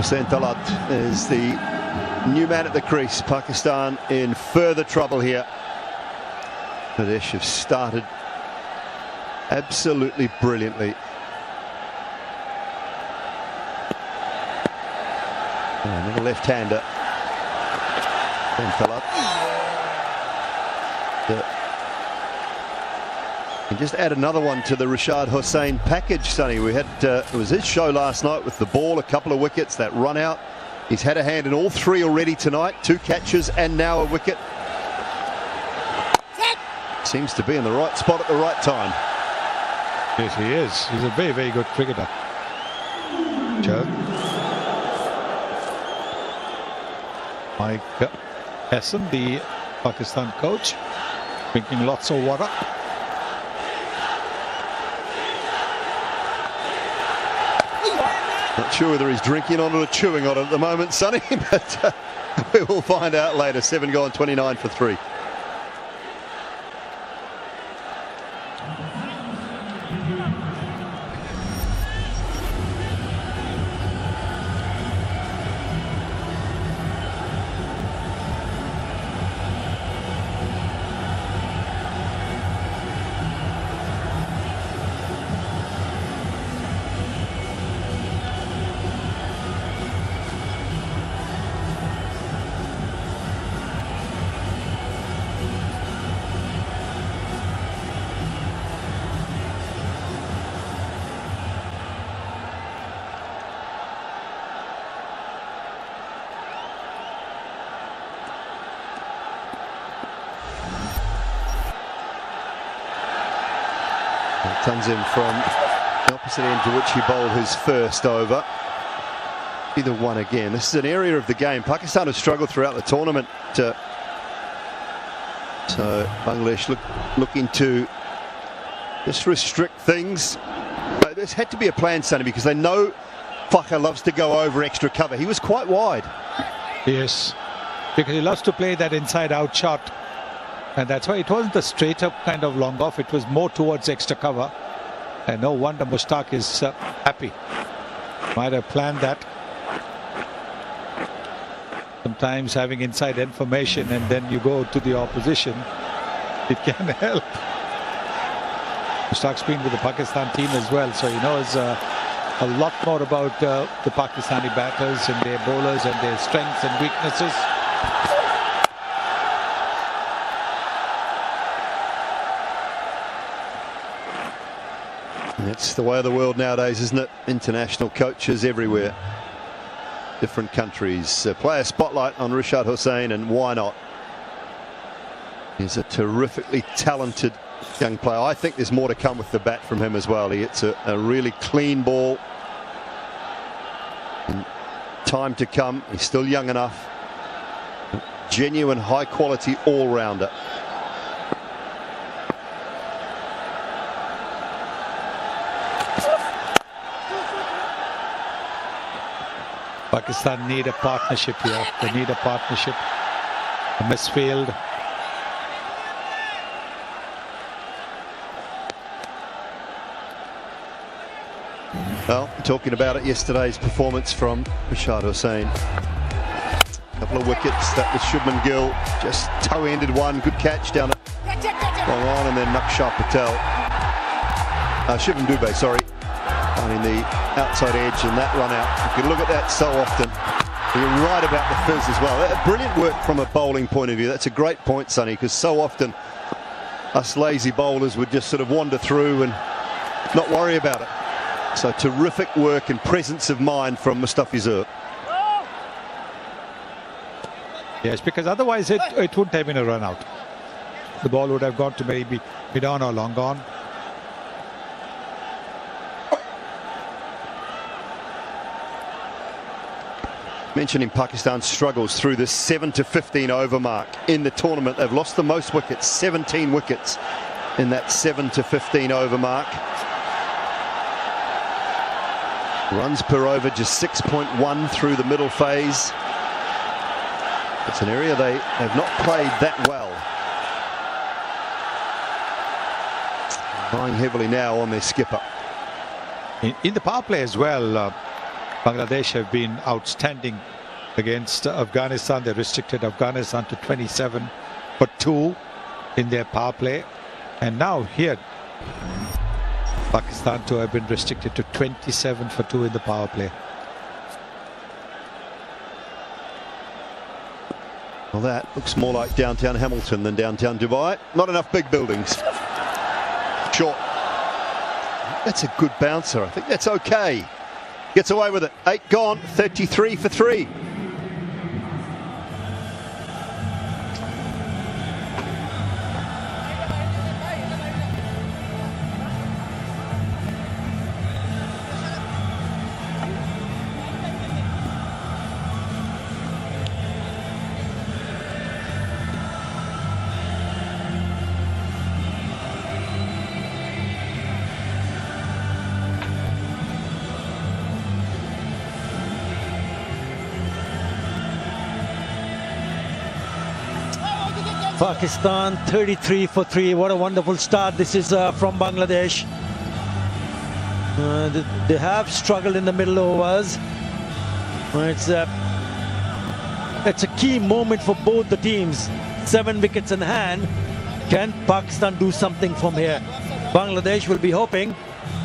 Hussain Talat is the new man at the crease. Pakistan in further trouble here. Bangladesh have started absolutely brilliantly. Another left-hander. Talat. And just add another one to the Rashad Hussain package, Sonny. We had it was his show last night with the ball, a couple of wickets, that run out. He's had a hand in all three already tonight, 2 catches and now a wicket. Seems to be in the right spot at the right time. Yes, he is. He's a very, very good cricketer. Joe. Mike Hassan, the Pakistan coach, drinking lots of water. Not sure whether he's drinking on it or chewing on it at the moment, Sonny, but we will find out later. 7 gone, 29 for 3. Comes in from the opposite end to which he bowled his first over. Either one again. This is an area of the game. Pakistan has struggled throughout the tournament. So Bangladesh looking to just restrict things. There's had to be a plan, Sonny, because they know Fakhar loves to go over extra cover. He was quite wide. Yes, because he loves to play that inside-out shot. And that's why it wasn't a straight up kind of long off. It was more towards extra cover. And no wonder Mushtaq is happy. Might have planned that. Sometimes having inside information and then you go to the opposition, it can help. Mushtaq's been with the Pakistan team as well, so he knows a lot more about the Pakistani batters and their bowlers and their strengths and weaknesses. It's the way of the world nowadays, isn't it? International coaches everywhere. Different countries. Play a spotlight on Rashad Hussain, and why not? He's a terrifically talented young player. I think there's more to come with the bat from him as well. He hits a really clean ball. And time to come. He's still young enough. Genuine high quality all-rounder. Pakistan need a partnership here. They need a partnership. A misfield. Well, talking about it, yesterday's performance from Rashad Hussain. A couple of wickets. That was Shubman Gill. Just toe-ended one. Good catch down at long on, and then Nakshar Patel. Shivam Dubey, sorry. In the outside edge and that run out. You can look at that so often. You're right about the fizz as well. Brilliant work from a bowling point of view. That's a great point, Sonny, because so often us lazy bowlers would just sort of wander through and not worry about it. So terrific work and presence of mind from Mustafizur. Yes, because otherwise it wouldn't have been a run out. The ball would have gone to maybe mid-on or long on. Mentioning Pakistan's struggles through this 7 to 15 over mark in the tournament. They've lost the most wickets, 17 wickets in that 7 to 15 over mark. Runs per over just 6.1 through the middle phase. It's an area they have not played that well. Relying heavily now on their skipper. In the power play as well, Bangladesh have been outstanding against Afghanistan. They restricted Afghanistan to 27 for 2 in their power play. And now here, Pakistan too have been restricted to 27 for 2 in the power play. Well, that looks more like downtown Hamilton than downtown Dubai. Not enough big buildings. Short. That's a good bouncer. I think that's okay. Gets away with it. 8 gone, 33 for 3. Pakistan 33 for 3. What a wonderful start this is from Bangladesh. They have struggled in the middle overs. It's a key moment for both the teams. 7 wickets in hand. Can Pakistan do something from here? Bangladesh will be hoping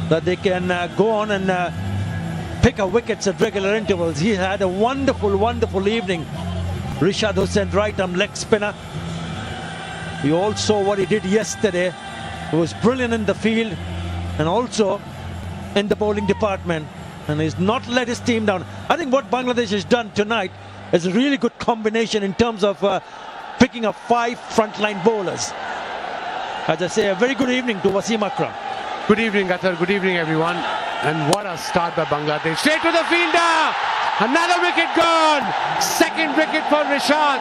that they can go on and pick up wickets at regular intervals. He had a wonderful evening. Rishad Hussain, right arm leg spinner. We all saw what he did yesterday. He was brilliant in the field and also in the bowling department, and he's not let his team down. I think what Bangladesh has done tonight is a really good combination in terms of picking up 5 frontline bowlers. As I say, a very good evening to Wasim Akram. Good evening, Athar. Good evening, everyone. And what a start by Bangladesh. Straight to the fielder. Another wicket gone. 2nd wicket for Rishad.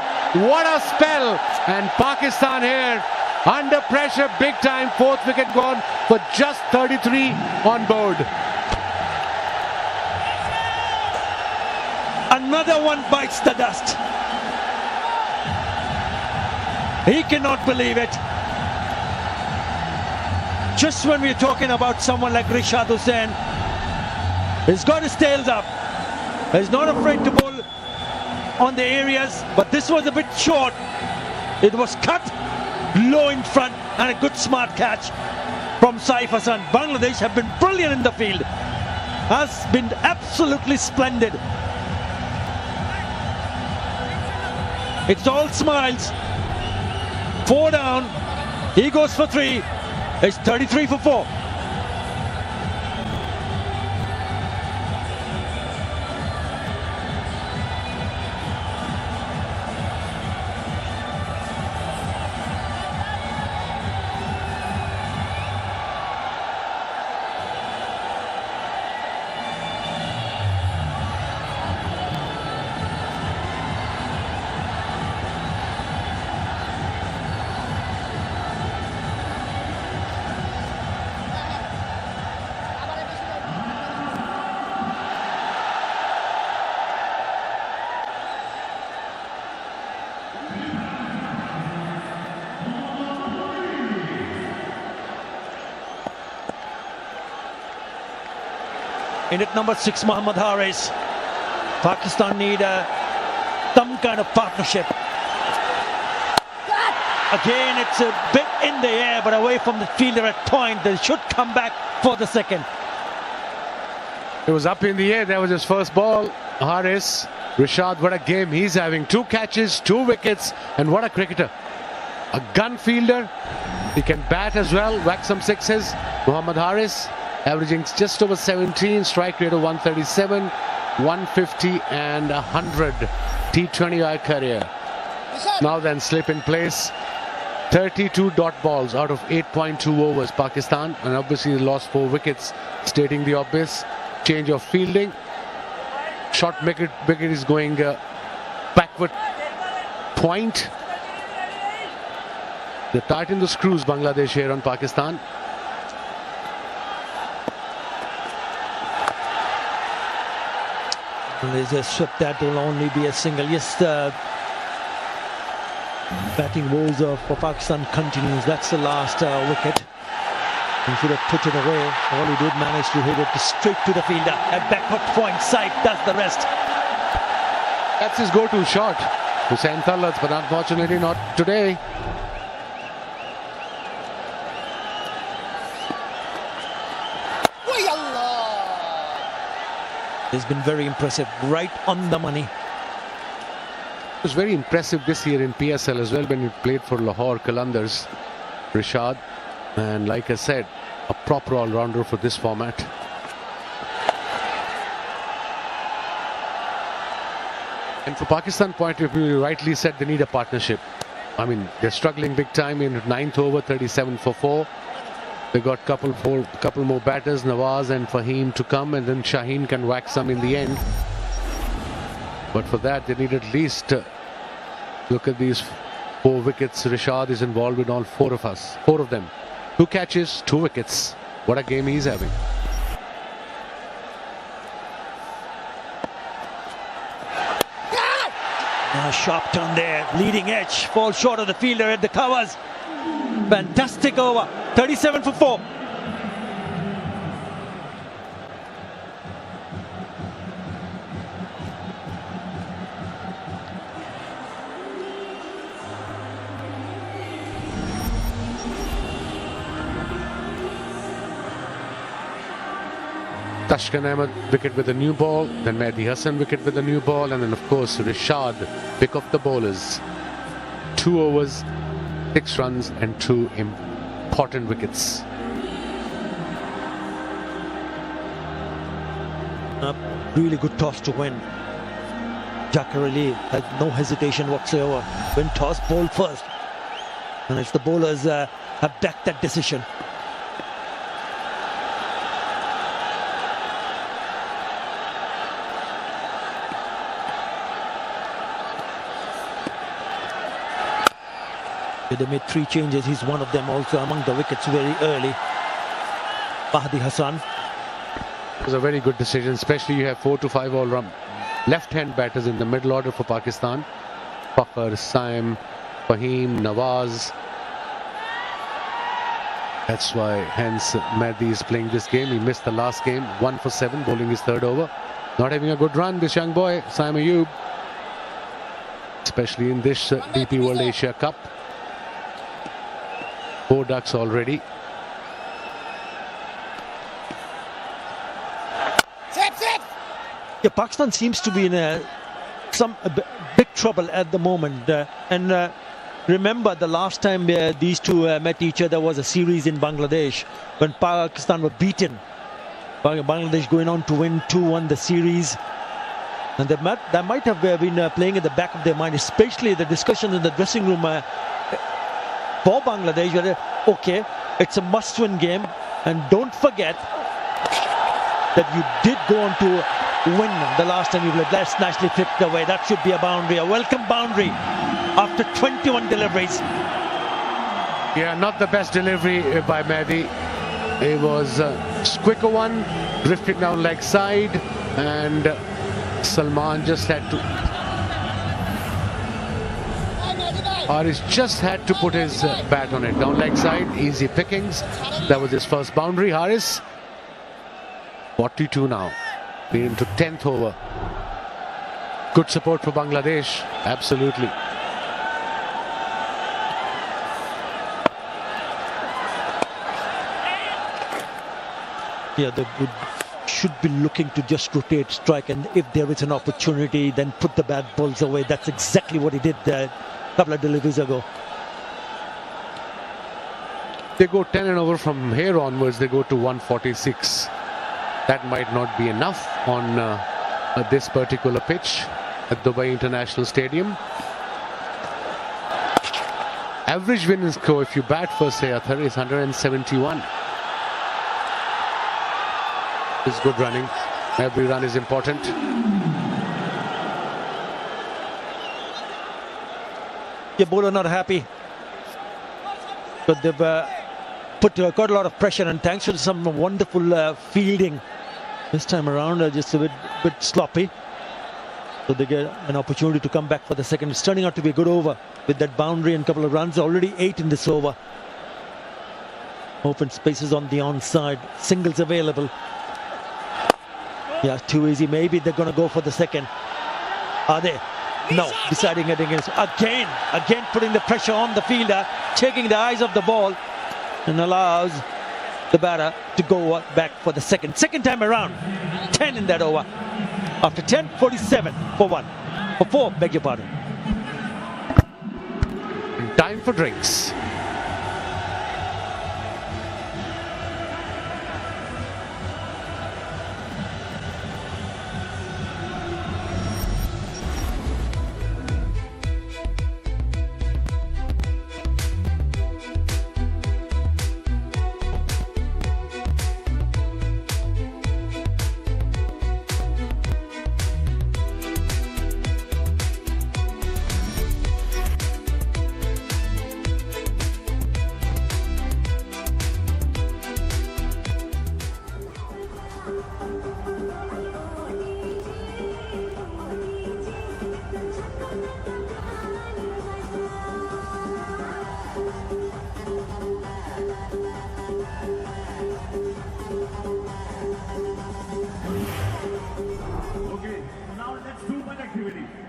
What a spell. And Pakistan here under pressure big time. 4th wicket gone for just 33 on board. Another one bites the dust. He cannot believe it. Just when we're talking about someone like Rishad Hussain, he's got his tails up. He's not afraid to bowl on the areas, but this was a bit short. It was cut low in front and a good smart catch from Saif Hassan. Bangladesh have been brilliant in the field. Has been absolutely splendid. It's all smiles. 4 down. He goes for 3. It's 33 for 4. In at number 6, Mohammad Haris. Pakistan need some kind of partnership. Again, it's a bit in the air, but away from the fielder at point. They should come back for the 2nd. It was up in the air. That was his first ball. Haris, Rishad, what a game he's having. 2 catches, 2 wickets, and what a cricketer. A gun fielder. He can bat as well, whack some 6s. Mohammad Haris, averaging just over 17, strike rate of 137, 150 and 100 T20I career. Now then, slip in place. 32 dot balls out of 8.2 overs, Pakistan, and obviously they lost 4 wickets, stating the obvious. Change of fielding. Short wicket is going backward point. They tighten the screws, Bangladesh here on Pakistan. There's a swept that will only be a single. Yes, batting woes for Pakistan continues. That's the last wicket. He should have put it away. All he did manage to hit it straight to the fielder. A backward point, Saif does the rest. That's his go-to shot. Hussain Tallat, but unfortunately not today. He's been very impressive, right on the money. It was very impressive this year in PSL as well when he played for Lahore Qalandars, Rishad. And like I said, a proper all-rounder for this format. And for Pakistan point of view, you rightly said they need a partnership. I mean, they're struggling big time in 9th over, 37 for 4. They got couple more batters, Nawaz and Fahim, to come, and then Shaheen can whack some in the end. But for that, they need at least look at these 4 wickets. Rishad is involved in all 4 of them. 2 catches, 2 wickets. What a game he's having. A sharp turn there, leading edge, falls short of the fielder at the covers. Fantastic over, 37 for 4. Tashkan Ahmed wicket with a new ball, then Mehdi Hassan wicket with a new ball, and then of course Rishad pick off the bowlers. 2 overs, 6 runs and 2 important wickets. A really good toss to win. Jacquer Ali had no hesitation whatsoever. Win toss, bowl first. And it's the bowlers have backed that decision. They made 3 changes. He's one of them also among the wickets very early. Mehdi Hassan. It was a very good decision, especially you have 4 to 5 all-round left-hand batters in the middle order for Pakistan. Fakhar, Saim, Fahim, Nawaz. That's why hence Mehdi is playing this game. He missed the last game, 1 for 7, bowling his 3rd over. Not having a good run, this young boy, Saim Ayub. Especially in this DP World Asia Cup. 4 ducks already. Yeah, Pakistan seems to be in some big trouble at the moment. Remember the last time these two met each other was a series in Bangladesh when Pakistan were beaten. Bangladesh going on to win 2-1 the series. And that might have been playing in the back of their mind, especially the discussion in the dressing room for Bangladesh. Okay, it's a must-win game, and don't forget that you did go on to win the last time you played. That's nicely flipped away. That should be a boundary, a welcome boundary after 21 deliveries. Yeah, not the best delivery by Mehdi. It was a quicker one, drifted down leg side, and Salman just had to... Haris just had to put his bat on it. Down leg side, easy pickings. That was his first boundary. Haris, 42 now. We're into 10th over. Good support for Bangladesh. Absolutely. Yeah, they should be looking to just rotate strike, and if there is an opportunity, then put the bad balls away. That's exactly what he did a couple of deliveries ago. They go 10 and over from here onwards. They go to 146. That might not be enough on this particular pitch at Dubai International Stadium. Average winning score if you bat first, say, Athar, is 171. It's good running. Every run is important. Yeah, bowler not happy, but they've put quite a lot of pressure, and thanks to some wonderful fielding this time around, just a bit sloppy. So they get an opportunity to come back for the second. It's turning out to be a good over with that boundary and a couple of runs. Already 8 in this over. Open spaces on the onside. Singles available. Yeah, too easy. Maybe they're going to go for the second. Are they? No. Deciding it against. Again putting the pressure on the fielder. Taking the eyes off the ball. And allows the batter to go back for the second. Second time around. 10 in that over. After 10, 47 for 1. For 4, beg your pardon. Time for drinks.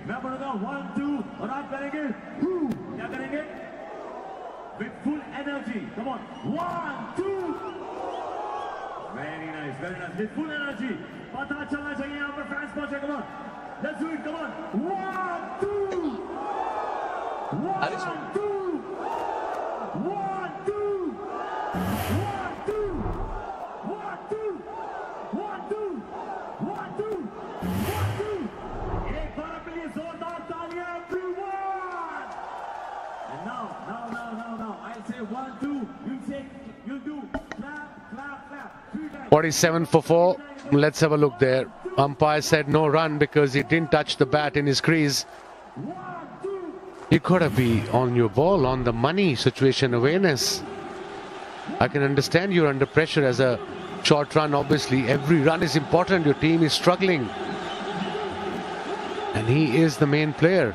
मैं बोलूंगा 1 2 और आप करेंगे क्या करेंगे with full energy. Come on, 1 2. Very nice with full energy. पता चलना चाहिए यहाँ पर fans पहुंचे. Come on, let's do it. Come on, 1 2 1 2 1 2 1 2 1 2 1 2 1 2 1 2. एक बार के लिए जोरदार तालियां everyone. And now I say 1 2, you do clap 3 times. 47 for 4. Let's have a look there. Umpire said no run because he didn't touch the bat in his crease. You gotta be on your ball, on the money. Situation awareness. I can understand you're under pressure as a short run. Obviously every run is important. Your team is struggling and he is the main player.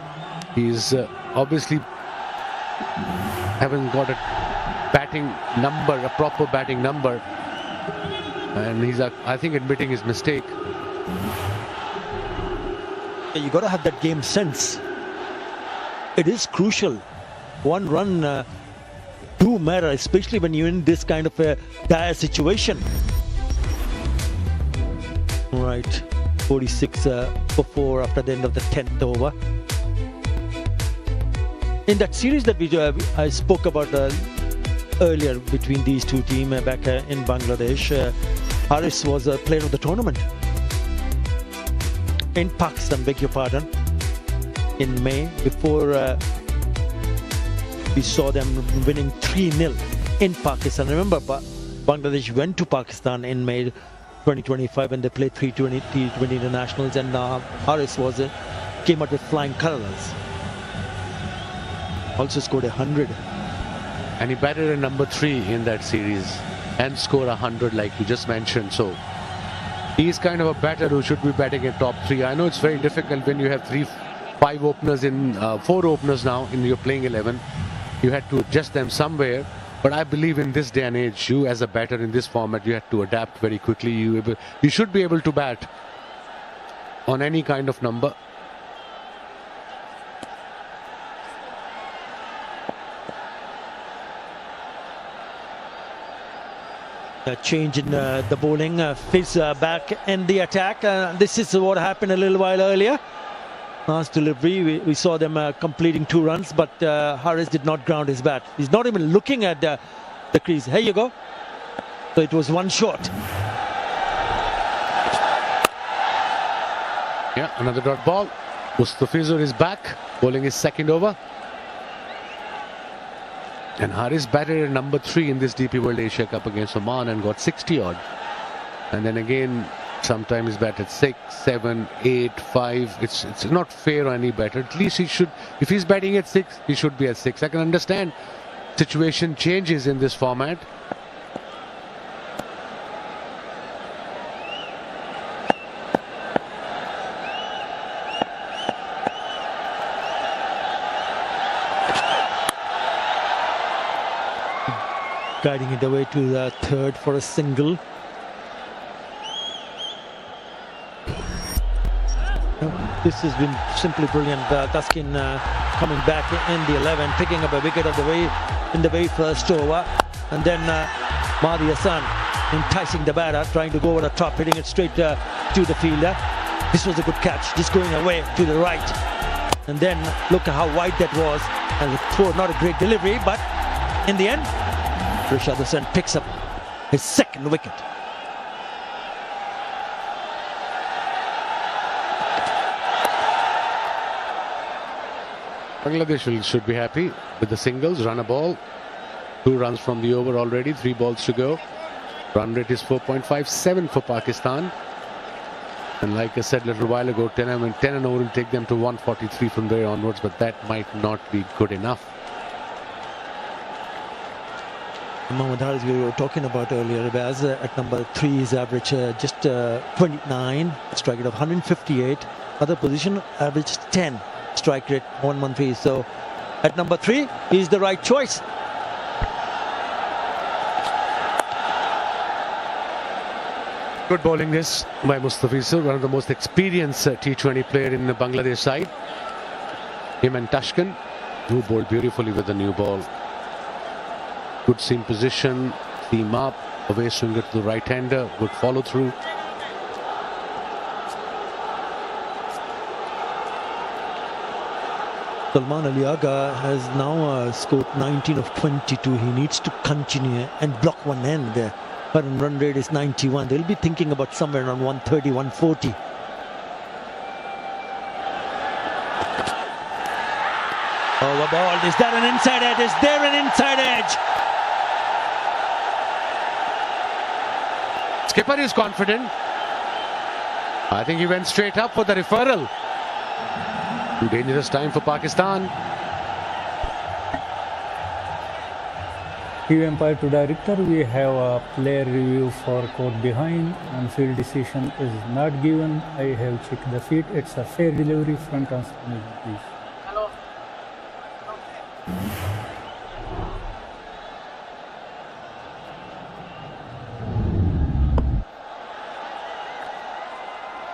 He's obviously haven't got a batting number, a proper batting number, and he's I think admitting his mistake. You got to have that game sense. It is crucial. One run do matter, especially when you're in this kind of a dire situation. Right, 46 for 4 after the end of the 10th over. In that series that I spoke about earlier between these two teams back in Bangladesh, Haris was a player of the tournament. In Pakistan, beg your pardon, in May, before we saw them winning 3-0 in Pakistan. Remember, Bangladesh went to Pakistan in May 2025 and they played T20 internationals, and Haris came out with flying colours. Also scored 100. And he batted at number 3 in that series and scored 100 like you just mentioned. So he's kind of a batter who should be batting at top 3. I know it's very difficult when you have 5 openers in 4 openers now in your playing 11. You had to adjust them somewhere. But I believe in this day and age, you as a batter in this format, you have to adapt very quickly. You should be able to bat on any kind of number. A change in the bowling. Fizz back in the attack. This is what happened a little while earlier. Last delivery, we saw them completing 2 runs, but Haris did not ground his bat. He's not even looking at the crease. Here you go. So it was 1 short. Yeah, another dot ball. Mustafizur is back, bowling his 2nd over. And Haris batted at number 3 in this DP World Asia Cup against Oman and got 60 odd. And then again, sometimes batted 6, 7, 8, 5. It's not fair on any batter. At least he should, if he's batting at 6, he should be at 6. I can understand situation changes in this format. guiding it away to the third for a single. This has been simply brilliant. Taskin coming back in the 11, picking up a wicket in the very first over, and then Mahdi Hassan enticing the batter, trying to go over the top, hitting it straight to the fielder. This was a good catch, just going away to the right, and then look at how wide that was, and not a great delivery, but in the end, Rashad Hassan picks up his second wicket. Bangladesh should be happy with the singles. Run a ball. 2 runs from the over already. 3 balls to go. Run rate is 4.57 for Pakistan. And like I said a little while ago, 10 and over will take them to 143 from there onwards. But that might not be good enough. Mohammad Haris, we were talking about earlier, Baz, at number 3, his average just 29, strike rate of 158. Other position, average 10. Strike rate 113. So at number 3 is the right choice. Good bowling this by Mustafizur, one of the most experienced T20 player in the Bangladesh side. Him and Tashkent, who bowled beautifully with the new ball. Good seam position, seam up, away swinger to the right-hander, good follow through. Salman Ali Agha has now scored 19 of 22. He needs to continue and block one end. The current run rate is 91. They'll be thinking about somewhere around 130, 140. Overballed. Is that an inside edge? Is there an inside edge? Skipper is confident. I think he went straight up for the referral. Dangerous time for Pakistan. Cue umpire to director. We have a player review for caught behind and field decision is not given. I have checked the feet. It's a fair delivery. Front transfer, please.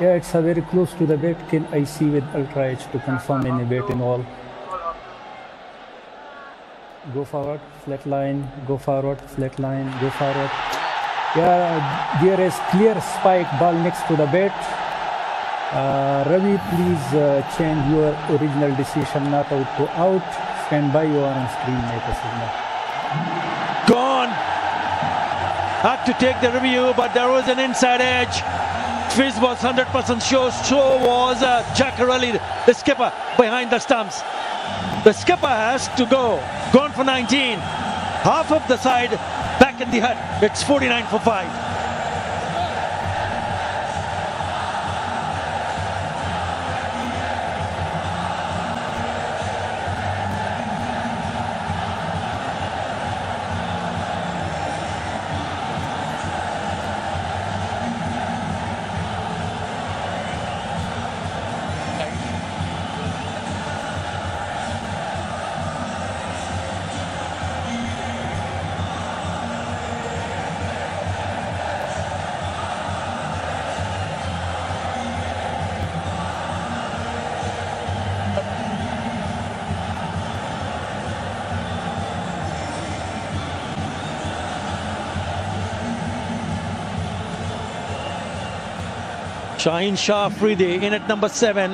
Yeah, it's a very close to the bat. Can I see with ultra edge to confirm any bat in all? Go forward, flat line, go forward, flat line, go forward. Yeah, there is clear spike ball next to the bat. Ravi, please change your original decision, not out to out. Stand by, you are on screen, make a signal. Gone. Had to take the review, but there was an inside edge. Fizz was 100% sure, so was Jackarelli, the skipper, behind the stumps. The skipper has to go. Gone for 19. Half of the side back in the hut. It's 49 for 5. Shaheen Shah Afridi in at number 7.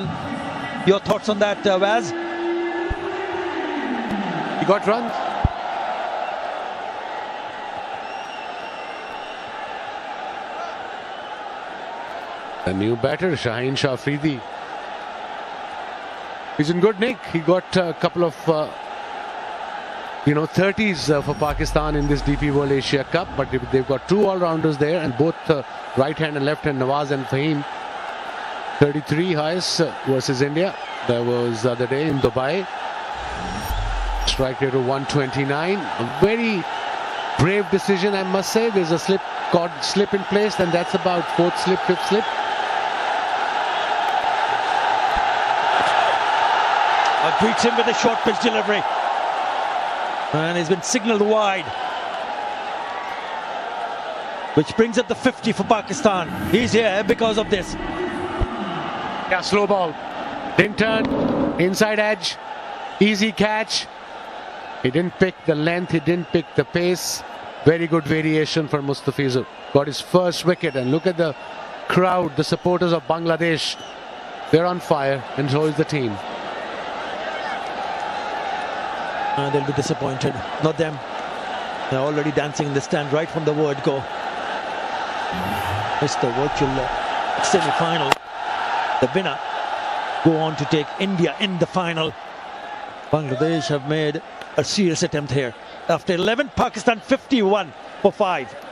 Your thoughts on that, Vaz? He got runs. A new batter, Shaheen Shah Afridi. He's in good nick. He got a couple of 30s for Pakistan in this DP World Asia Cup, but they've got 2 all-rounders there, and both right hand and left hand, Nawaz and Fahim. 33 highest versus India. That was the other day in Dubai. Strike rate of 129. A very brave decision, I must say. There's a slip in place, and that's about 4th slip, 5th slip. Greets him with a short pitch delivery. And he's been signalled wide. which brings up the 50 for Pakistan. He's here because of this. Yeah, slow ball. Didn't turn. Inside edge. Easy catch. He didn't pick the length. He didn't pick the pace. Very good variation for Mustafizur. Got his first wicket. And look at the crowd, the supporters of Bangladesh. They're on fire, and so is the team. They'll be disappointed. Not them. They're already dancing in the stand right from the word go. It's the virtual semi-final. The winner go on to take India in the final. Bangladesh have made a serious attempt here. After 11, Pakistan 51 for 5.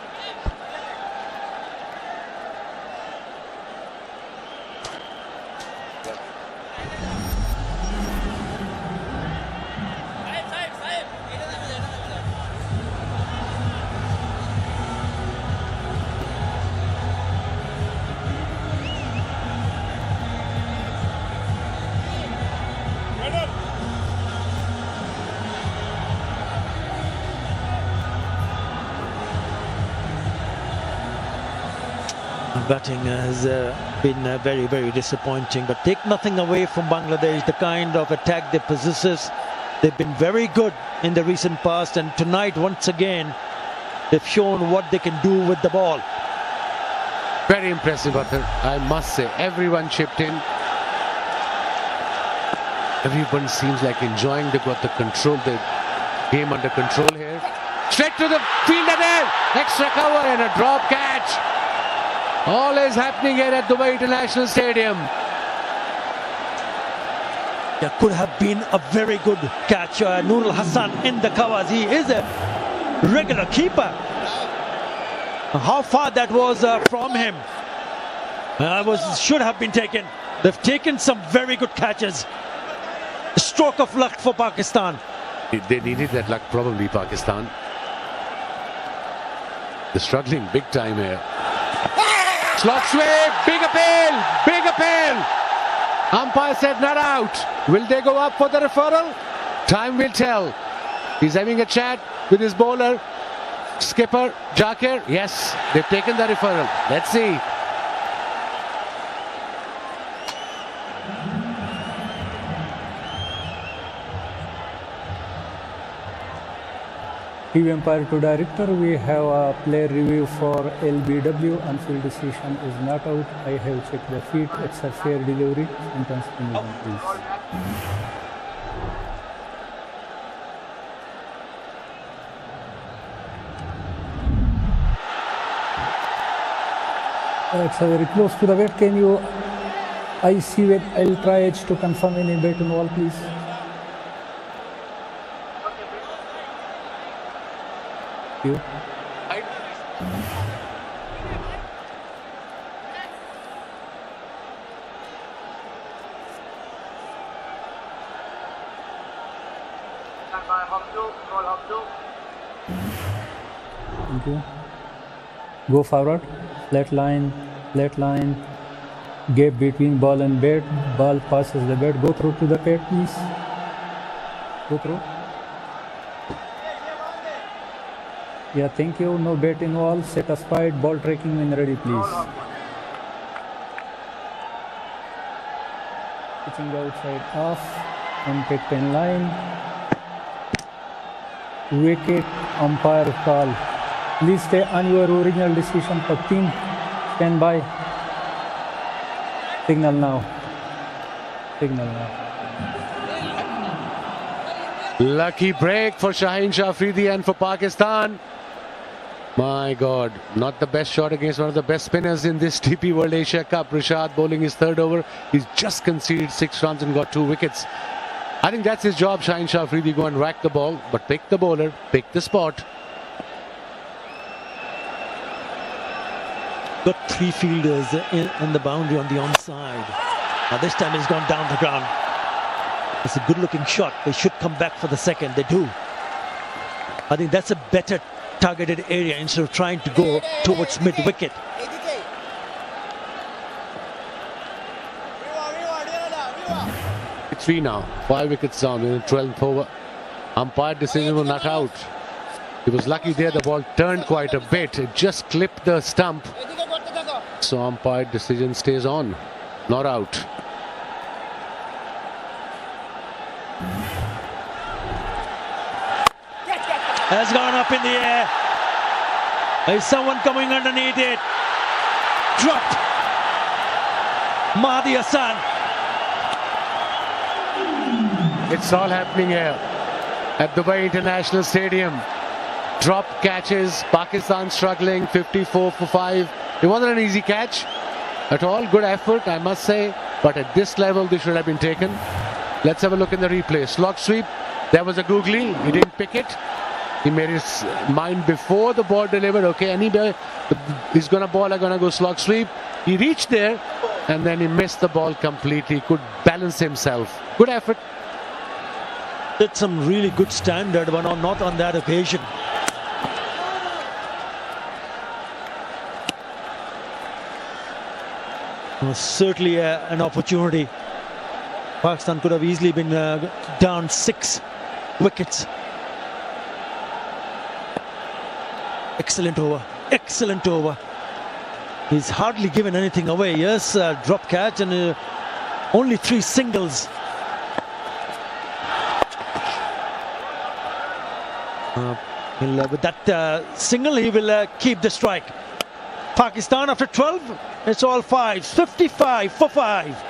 Batting has been very, very disappointing, but take nothing away from Bangladesh, the kind of attack they possess. They've been very good in the recent past, and tonight once again they've shown what they can do with the ball. Very impressive, Arthur, I must say. Everyone chipped in. Everyone seems like enjoying. They've got the control, the game under control here. Straight to the fielder there. Extra cover and a drop catch. All is happening here at Dubai International Stadium. There could have been a very good catch. Nurul Hassan in the covers. He is a regular keeper. How far that was from him should have been taken. They've taken some very good catches. A stroke of luck for Pakistan. They needed that luck, probably, Pakistan. They're struggling big time here. Slot sweep, big appeal, big appeal. Umpire said not out. Will they go up for the referral? Time will tell. He's having a chat with his bowler, skipper Jakir. Yes, they've taken the referral. Let's see. TV umpire to director, we have a player review for LBW. Unfield decision is not out. I have checked the feet. It's a fair delivery. Sentence penalty, please. It's very close to the bat. Can you, I see with I'll try it to confirm any bat involved, please. You. Thank you. Go forward. Flat line. Gap between ball and bat. Ball passes the bat. Go through to the bat, please. Go through. Yeah, thank you. No bat involved. Set aside. Ball tracking when ready, please. Pitching outside off. Contact 10 line. Wicket. Umpire call. Please stay on your original decision. 15. Stand by. Signal now. Lucky break for Shaheen Shah Afridi and for Pakistan. My God, not the best shot against one of the best spinners in this TP World Asia Cup. Rashad bowling his third over. He's just conceded 6 runs and got 2 wickets. I think that's his job, Shaheen Shah Afridi. Go and whack the ball, but pick the bowler, pick the spot. Got 3 fielders in the boundary on the onside. Now this time he's gone down the ground. It's a good looking shot. They should come back for the second. They do. I think that's a better targeted area instead of trying to go towards mid wicket. It's 3 now. 5 wickets down in the 12th over. Umpire decision was not out. He was lucky there, the ball turned quite a bit. It just clipped the stump. So umpire decision stays on, not out. Has gone up in the air. Is someone coming underneath it? Dropped. Mahdi Hassan. It's all happening here at Dubai International Stadium. Drop catches, Pakistan struggling, 54 for 5. It wasn't an easy catch at all. Good effort, I must say. But at this level, this should have been taken. Let's have a look in the replay. Slog sweep. There was a googly. He didn't pick it. He made his mind before the ball delivered. Okay, he's going to ball, I'm going to go slog sweep. He reached there and then he missed the ball completely. Could balance himself. Good effort. Did some really good standard, but not on that occasion. It was certainly an opportunity. Pakistan could have easily been down 6 wickets. Excellent over. Excellent over. He's hardly given anything away. Yes, drop catch and only 3 singles. With that single, he will keep the strike. Pakistan after 12, it's all 5s. 55 for 5.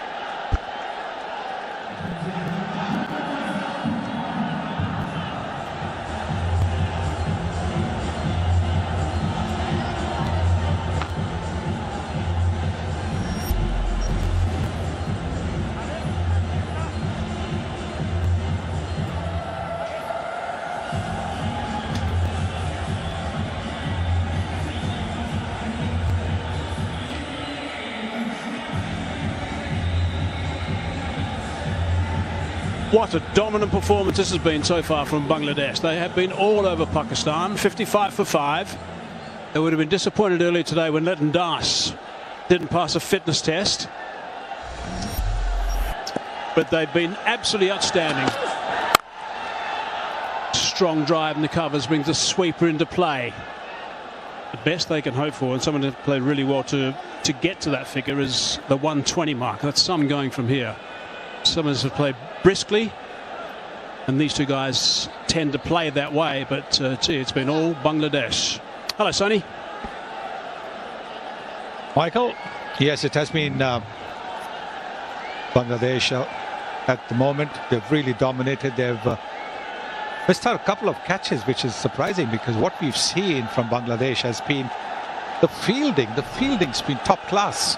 What a dominant performance this has been so far from Bangladesh. They have been all over Pakistan, 55 for 5. They would have been disappointed earlier today when Litton Das didn't pass a fitness test. But they've been absolutely outstanding. Strong drive in the covers brings the sweeper into play. The best they can hope for, and someone who played really well to get to that figure, is the 120 mark. That's some going from here. Some have played briskly, and these two guys tend to play that way, but gee, it's been all Bangladesh. Hello, Sonny. Michael, yes, it has been Bangladesh at the moment. They've really dominated. They've missed out a couple of catches, which is surprising, because what we've seen from Bangladesh has been the fielding. The fielding's been top class.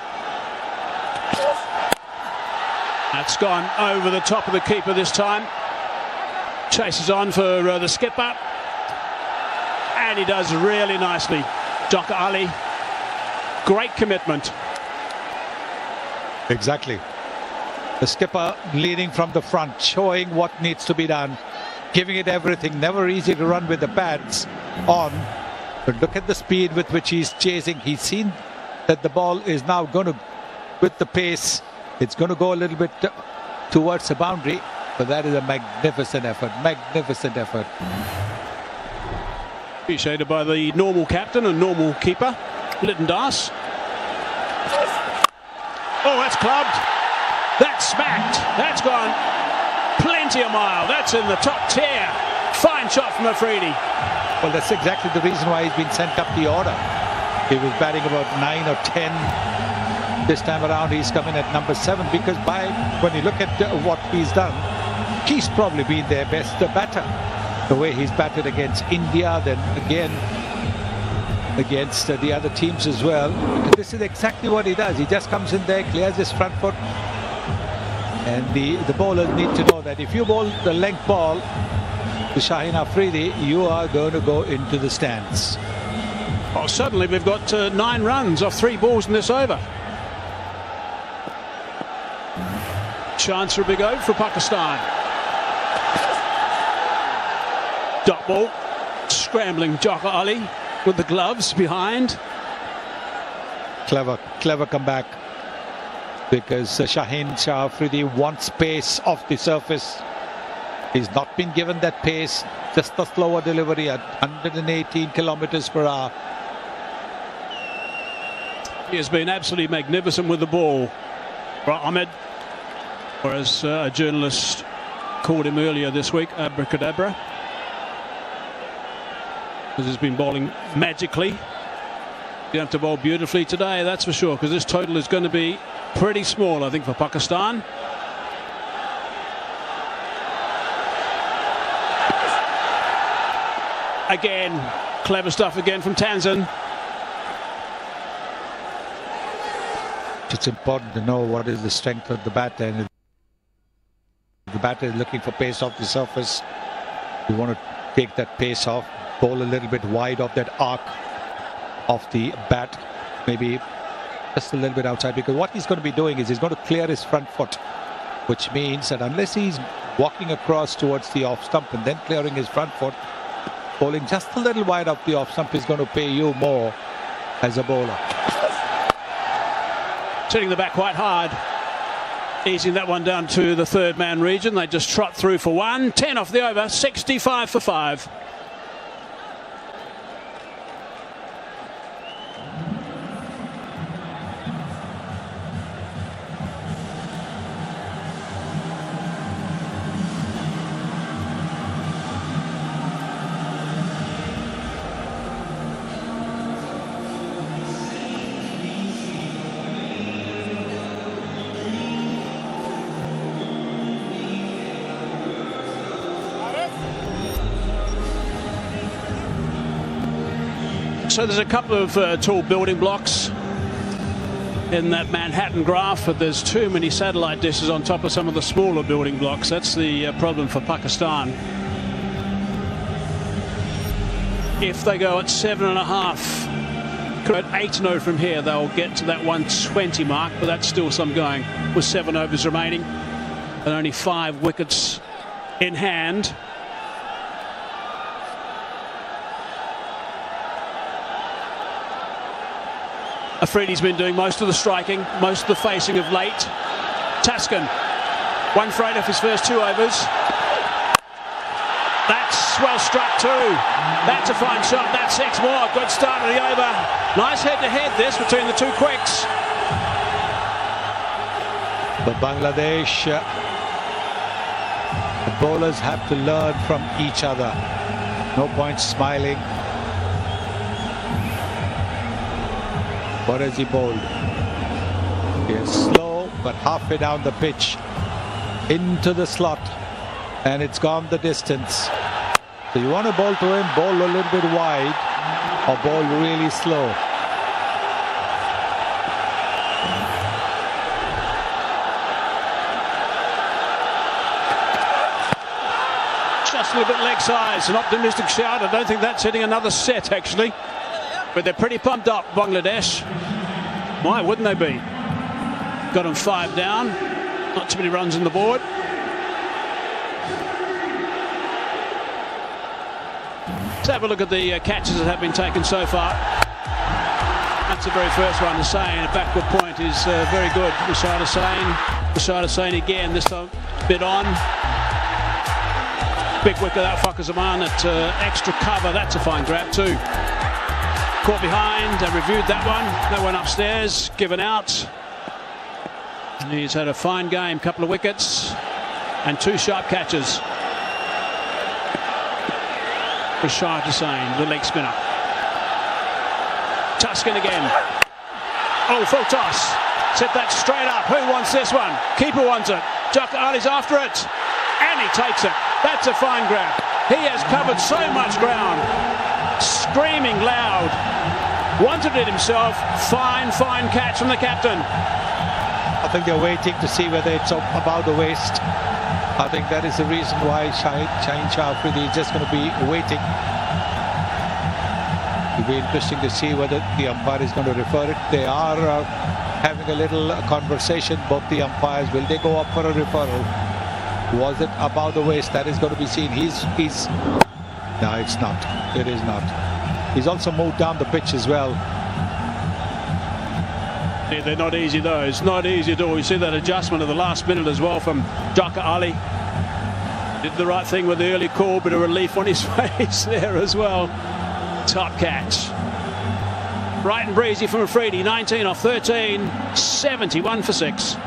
That's gone over the top of the keeper this time. Chases on for the skipper. And he does really nicely. Dhaka Ali, great commitment. Exactly. The skipper leading from the front, showing what needs to be done, giving it everything. Never easy to run with the pads on. But look at the speed with which he's chasing. He's seen that the ball is now going to, with the pace, it's going to go a little bit towards the boundary, but that is a magnificent effort. Magnificent effort. Appreciated by the normal captain and normal keeper, Litton Das. Oh, that's clubbed. That's smacked. That's gone plenty a mile. That's in the top tier. Fine shot from Afridi. Well, that's exactly the reason why he's been sent up the order. He was batting about 9 or 10. This time around he's come in at number 7, because when you look at what he's done, he's probably been their best batter. The way he's batted against India, then again against the other teams as well. Because this is exactly what he does. He just comes in there, clears his front foot, and the bowlers need to know that if you bowl the length ball to Shaheen Afridi, you are going to go into the stands. Well, suddenly we've got 9 runs off 3 balls in this over. Chance for a big over for Pakistan. Dot ball, scrambling Dhaka Ali with the gloves behind. Clever comeback, because Shaheen Shah Afridi wants pace off the surface. He's not been given that pace. Just the slower delivery at 118 kilometers per hour. He has been absolutely magnificent with the ball. Ahmed, or as a journalist called him earlier this week, abracadabra. Because he's been bowling magically. You have to bowl beautifully today, that's for sure, because this total is going to be pretty small, I think, for Pakistan. Again, clever stuff again from Tanzan. It's important to know what is the strength of the batter, and the batter is looking for pace off the surface. You want to take that pace off, bowl a little bit wide of that arc of the bat, maybe just a little bit outside, because what he's going to be doing is he's going to clear his front foot, which means that unless he's walking across towards the off stump and then clearing his front foot, bowling just a little wide of the off stump is going to pay you more as a bowler. Setting the bat quite hard, easing that one down to the third man region. They just trot through for one. 10 off the over, 65 for 5. So there's a couple of tall building blocks in that Manhattan graph, but there's too many satellite dishes on top of some of the smaller building blocks. That's the problem for Pakistan. If they go at 7.5, at 8-0 from here, they'll get to that 120 mark, but that's still some going with 7 overs remaining and only 5 wickets in hand. Afridi's been doing most of the striking, most of the facing of late. Taskin, 1 for 8 off his first 2 overs. That's well struck too. That's a fine shot. That's 6 more. Good start of the over. Nice head-to-head this between the two quicks. But Bangladesh, the bowlers have to learn from each other. No point smiling. What has he bowled? He is slow, but halfway down the pitch, into the slot, and it's gone the distance. So you want to bowl to him, bowl a little bit wide, or bowl really slow. Just a little bit leg size, an optimistic shout. I don't think that's hitting another set, actually. But they're pretty pumped up, Bangladesh. Why wouldn't they be? Got them 5 down. Not too many runs on the board. Let's have a look at the catches that have been taken so far. That's the very first one. Hussain, a backward point, is very good. Rashad Hussain again, this time bit on. Big wicket that Fakhar Zaman at extra cover. That's a fine grab too. Caught behind, reviewed that one. That went upstairs, given out. He's had a fine game, couple of wickets and 2 sharp catches. Rashad Hussain, the leg spinner. Taskin again. Oh, full toss. Set that straight up. Who wants this one? Keeper wants it. Jaka Ali's after it. And he takes it. That's a fine grab. He has covered so much ground. Screaming loud. Wanted it himself. Fine catch from the captain. I think they're waiting to see whether it's above the waist. I think that is the reason why Shaheen Shah Afridi is just going to be waiting. It'll be interesting to see whether the umpire is going to refer it. They are having a little conversation, both the umpires. Will they go up for a referral? Was it above the waist? That is going to be seen. No, it's not. It is not. He's also moved down the pitch as well. Yeah, they're not easy though. It's not easy at all. You see that adjustment at the last minute as well from Jaka Ali. Did the right thing with the early call, bit of relief on his face there as well. Top catch. Bright and breezy from Afridi, 19 off 13, 71 for 6.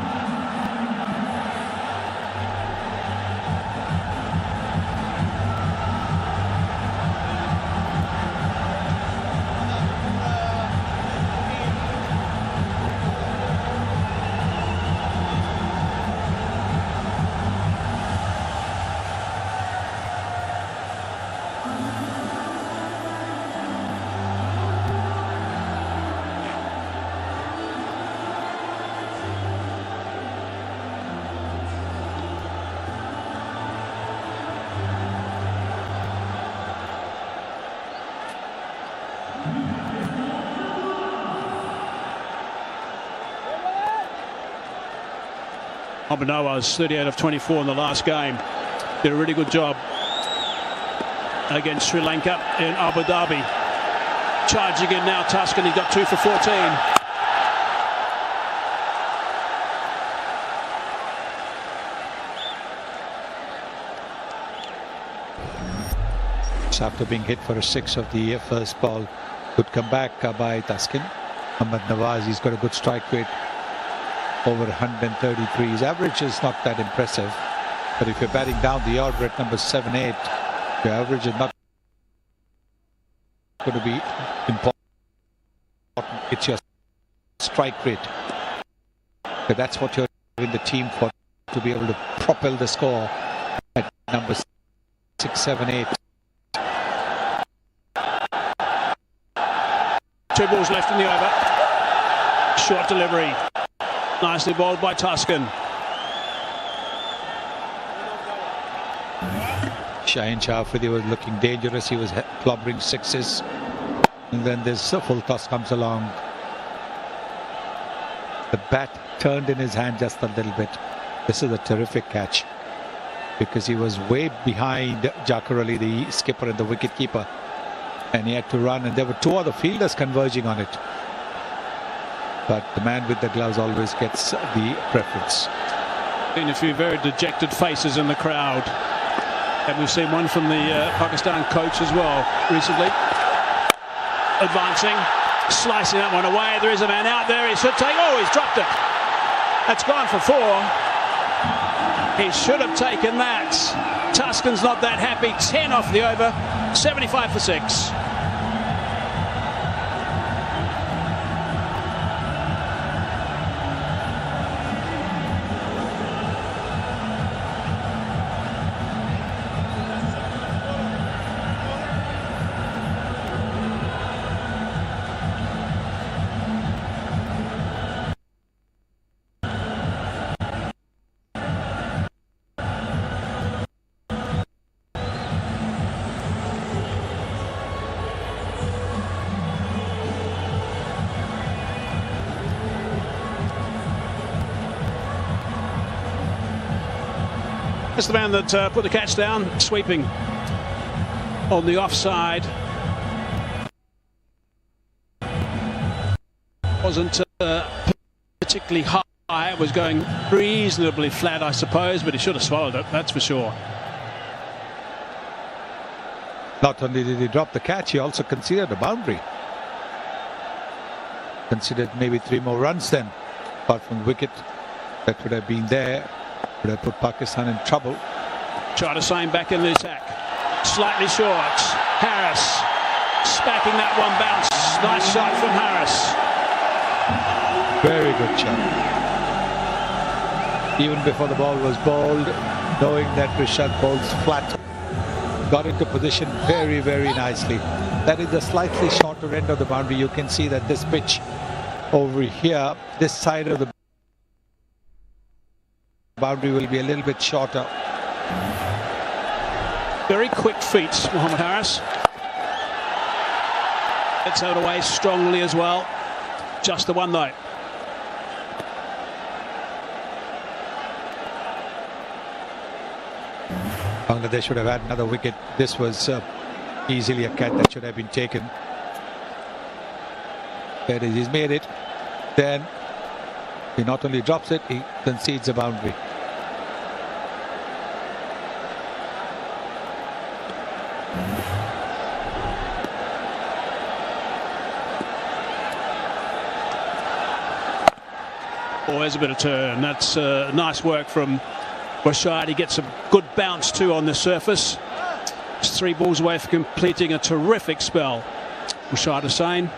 Mohamed Nawaz, 38 of 24 in the last game. Did a really good job against Sri Lanka in Abu Dhabi. Charging in now, Tuscan, he's got 2 for 14. After being hit for a 6 of the first ball, good comeback by Tuscan. Mohamed Nawaz, he's got a good strike rate, over 133. His average is not that impressive, but if you're batting down the order at number 7-8, your average is not going to be important. It's your strike rate. So that's what you're in the team for, to be able to propel the score at number 6, 7, 8. 2 balls left in the over. Short delivery. Nicely bowled by Tuscan. Shaheen Shah Afridi was looking dangerous. He was clobbering 6s. And then this full toss comes along. The bat turned in his hand just a little bit. This is a terrific catch, because he was way behind Jaqar Ali, the skipper and the wicketkeeper. And he had to run, and there were 2 other fielders converging on it. But the man with the gloves always gets the preference. Seen a few very dejected faces in the crowd. And we've seen one from the Pakistan coach as well recently. Advancing, slicing that one away. There is a man out there. He should take. Oh, he's dropped it. That's gone for 4. He should have taken that. Tuscan's not that happy. 10 off the over. 75 for 6. That's the man that put the catch down, sweeping on the offside. Wasn't particularly high, it was going reasonably flat, I suppose, but he should have swallowed it, that's for sure. Not only did he drop the catch, he also conceded a boundary. Considered maybe 3 more runs then, apart from the wicket that would have been there. Would have put Pakistan in trouble. Try to sign back in the attack. Slightly short. Harris smacking that one bounce. Nice shot from Harris. Very good shot. Even before the ball was bowled, knowing that Rishabh bowls flat, got into position very, very nicely. That is the slightly shorter end of the boundary. You can see that this pitch over here, this side of the boundary will be a little bit shorter. Very quick feet, Mohamed Harris. Gets out away strongly as well. Just the one though. Bangladesh should have had another wicket. This was easily a catch that should have been taken. There it is, he's made it. Then he not only drops it, he concedes a boundary. Oh, there's a bit of turn. That's nice work from Rashad. He gets a good bounce too on the surface. It's 3 balls away from completing a terrific spell. Rashad Hussain.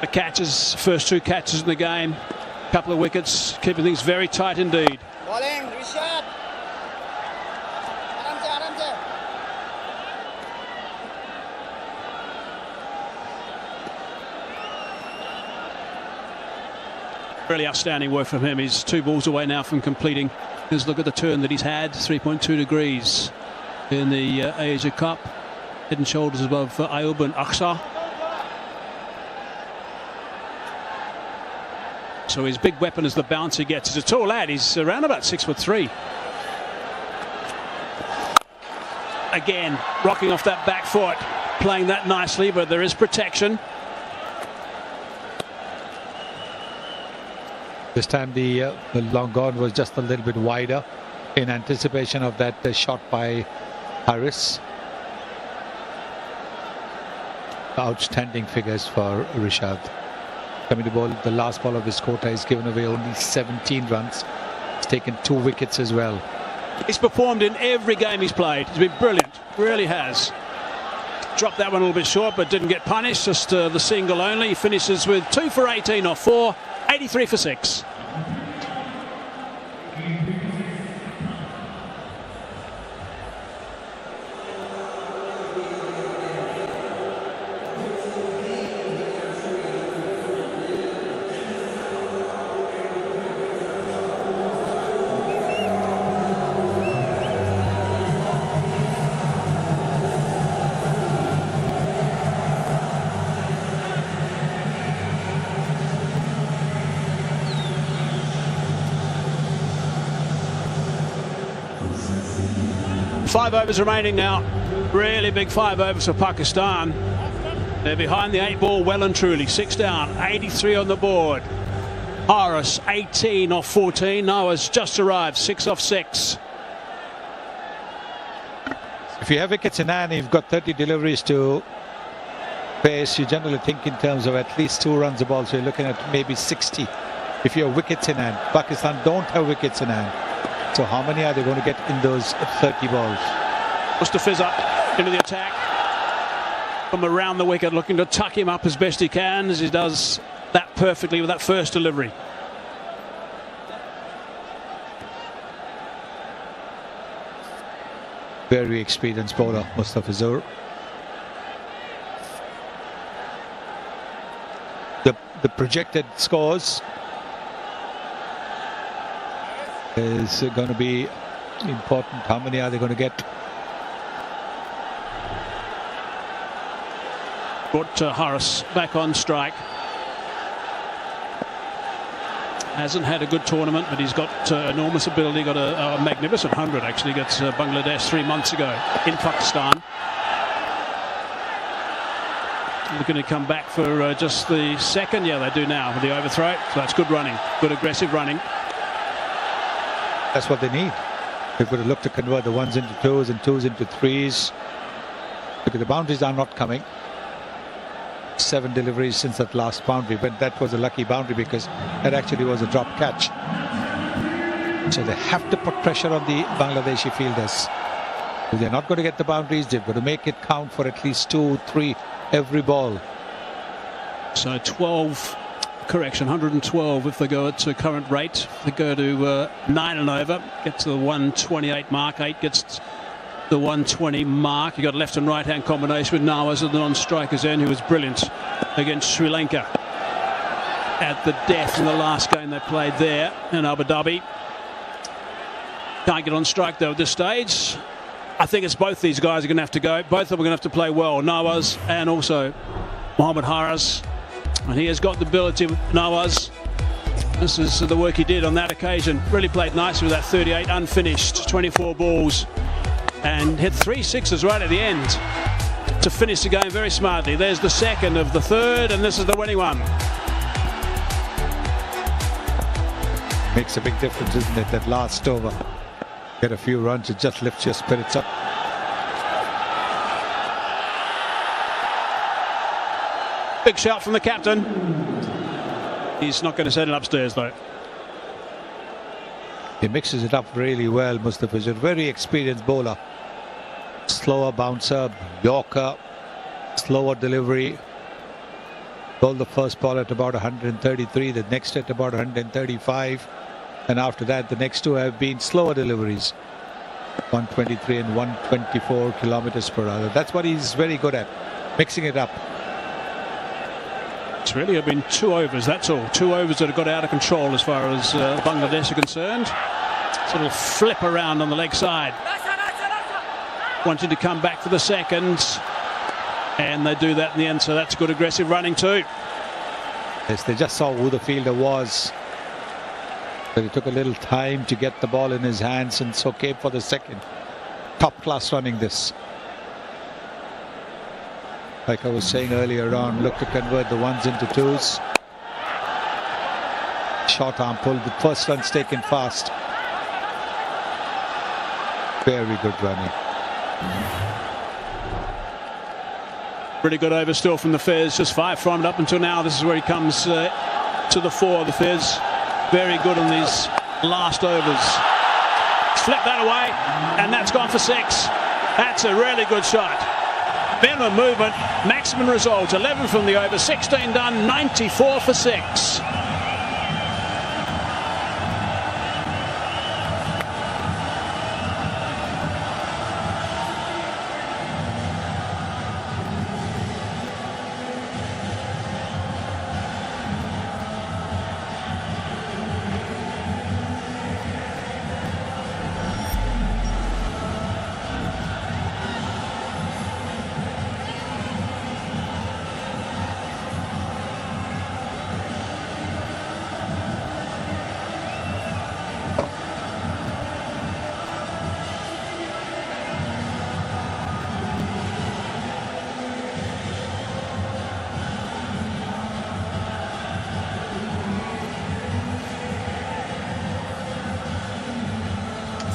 The catches, first 2 catches in the game. Couple of wickets, keeping things very tight indeed. Bowling, Rishad. Aram se, aram se. Really outstanding work from him. He's 2 balls away now from completing. Let's look at the turn that he's had. 3.2 degrees in the Asia Cup. Head and shoulders above Ayub and Aksa. So his big weapon is the bounce he gets. He's a tall lad. He's around about 6'3". Again, rocking off that back foot, playing that nicely, but there is protection. This time the long on was just a little bit wider in anticipation of that shot by Harris. Outstanding figures for Rishad. Coming to bowl, the last ball of his quota, he's given away only 17 runs. He's taken 2 wickets as well. He's performed in every game he's played. He's been brilliant, really has. Dropped that one a little bit short, but didn't get punished, just the single only. He finishes with 2 for 18 off 4, 83 for 6. Five overs remaining now. Really big 5 overs for Pakistan. They're behind the 8 ball well and truly. 6 down, 83 on the board. Harris 18 off 14. Noah's just arrived, 6 off 6. If you have wickets in hand, you've got 30 deliveries to pace. You generally think in terms of at least 2 runs a ball, so you're looking at maybe 60 if you have wickets in hand. Pakistan don't have wickets in hand. So how many are they going to get in those 30 balls? Mustafiz into the attack from around the wicket, looking to tuck him up as best he can, as he does that perfectly with that first delivery. Very experienced bowler, Mustafizur. The projected scores is going to be important. How many are they going to get? Brought Harris back on strike. Hasn't had a good tournament, but he's got enormous ability. Got a magnificent 100 actually against Bangladesh 3 months ago in Pakistan. Looking to come back for just the second. Yeah, they do now with the overthrow. So that's good running, good aggressive running. That's what they need. They've got to look to convert the 1s into 2s and 2s into 3s. Because the boundaries are not coming. 7 deliveries since that last boundary, but that was a lucky boundary because that actually was a drop catch. So they have to put pressure on the Bangladeshi fielders. If they're not going to get the boundaries, they've got to make it count for at least 2, 3 every ball. So 12, correction, 112 if they go at current rate. If they go to 9 and over, get to the 128 mark. 8 gets the 120 mark. You got left and right hand combination with Nawaz at the non-strikers end, who was brilliant against Sri Lanka at the death in the last game they played there in Abu Dhabi. Can't get on strike though at this stage. I think it's both these guys are going to have to go. Both of them are going to have to play well, Nawaz and also Mohammad Harris. And he has got the ability with Nawaz. This is the work he did on that occasion. Really played nicely with that 38 unfinished, 24 balls. And hit 3 sixes right at the end to finish the game very smartly. There's the second of the third, and this is the winning one. Makes a big difference, isn't it? That last over. Get a few runs, it just lifts your spirits up. Big shout from the captain. He's not going to send it upstairs, though. He mixes it up really well, Mustafizur. Very experienced bowler. Slower bouncer, Yorker, slower delivery. Bowled the first ball at about 133, the next at about 135. And after that, the next two have been slower deliveries. 123 and 124 kilometers per hour. That's what he's very good at, mixing it up. It's really been 2 overs, that's all. 2 overs that have got out of control as far as Bangladesh are concerned. It's a little flip around on the leg side. Wanting to come back for the second. And they do that in the end, so that's good aggressive running too. Yes, they just saw who the fielder was. But it took a little time to get the ball in his hands, and so came for the second. Top class running this. Like I was saying earlier on, look to convert the ones into twos. Short arm pull, the first run's taken fast. Very good running. Pretty good over still from the Fez, just 5 from it up until now. This is where he comes to the 4. The Fez very good on these last overs. Flip that away, and that's gone for 6. That's a really good shot. Minimum movement, maximum result. 11 from the over, 16 done, 94 for 6.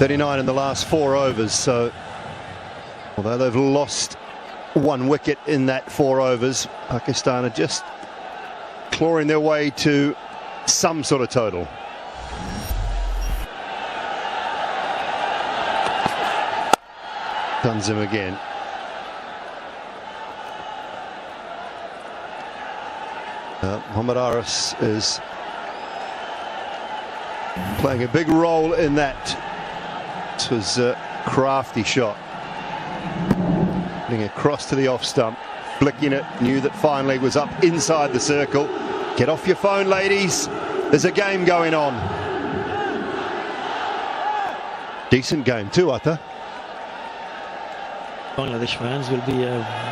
.39 in the last 4 overs, so although they've lost 1 wicket in that 4 overs, Pakistan are just clawing their way to some sort of total. Dunzim again. Mohammad Aris is playing a big role in that. This was a crafty shot. Putting it across to the off stump, flicking it, knew that finally was up inside the circle. Get off your phone, ladies. There's a game going on. Decent game too, Atta. Bangladesh fans will be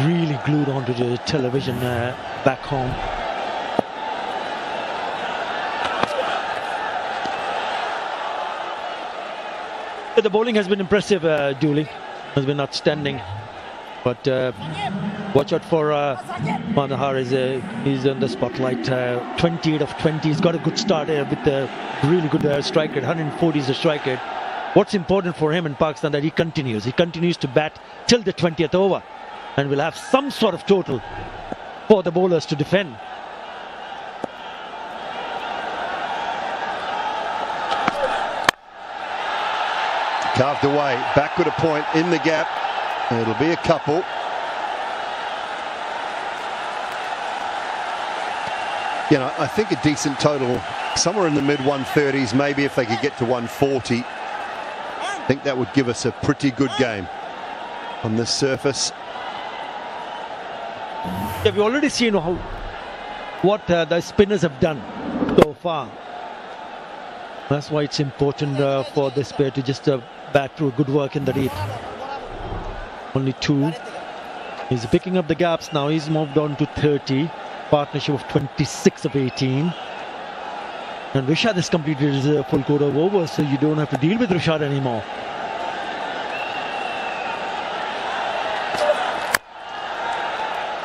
really glued onto the television back home. The bowling has been impressive, Dooley. Has been outstanding. But watch out for Mandahar. He's in the spotlight. 28 of 20. He's got a good start with a really good strike rate. 140 is the strike rate. What's important for him in Pakistan that he continues. He continues to bat till the 20th over. And will have some sort of total for the bowlers to defend. Carved away, backward a point in the gap. It'll be a couple. You know, I think a decent total, somewhere in the mid 130s, maybe if they could get to 140. I think that would give us a pretty good game on this surface. Yeah, we've already seen what the spinners have done so far. That's why it's important for this pair to just bat through good work in the deep. Only 2. He's picking up the gaps now. He's moved on to 30. Partnership of 26 of 18. And Rishad has completed his full quota of overs, so you don't have to deal with Rishad anymore.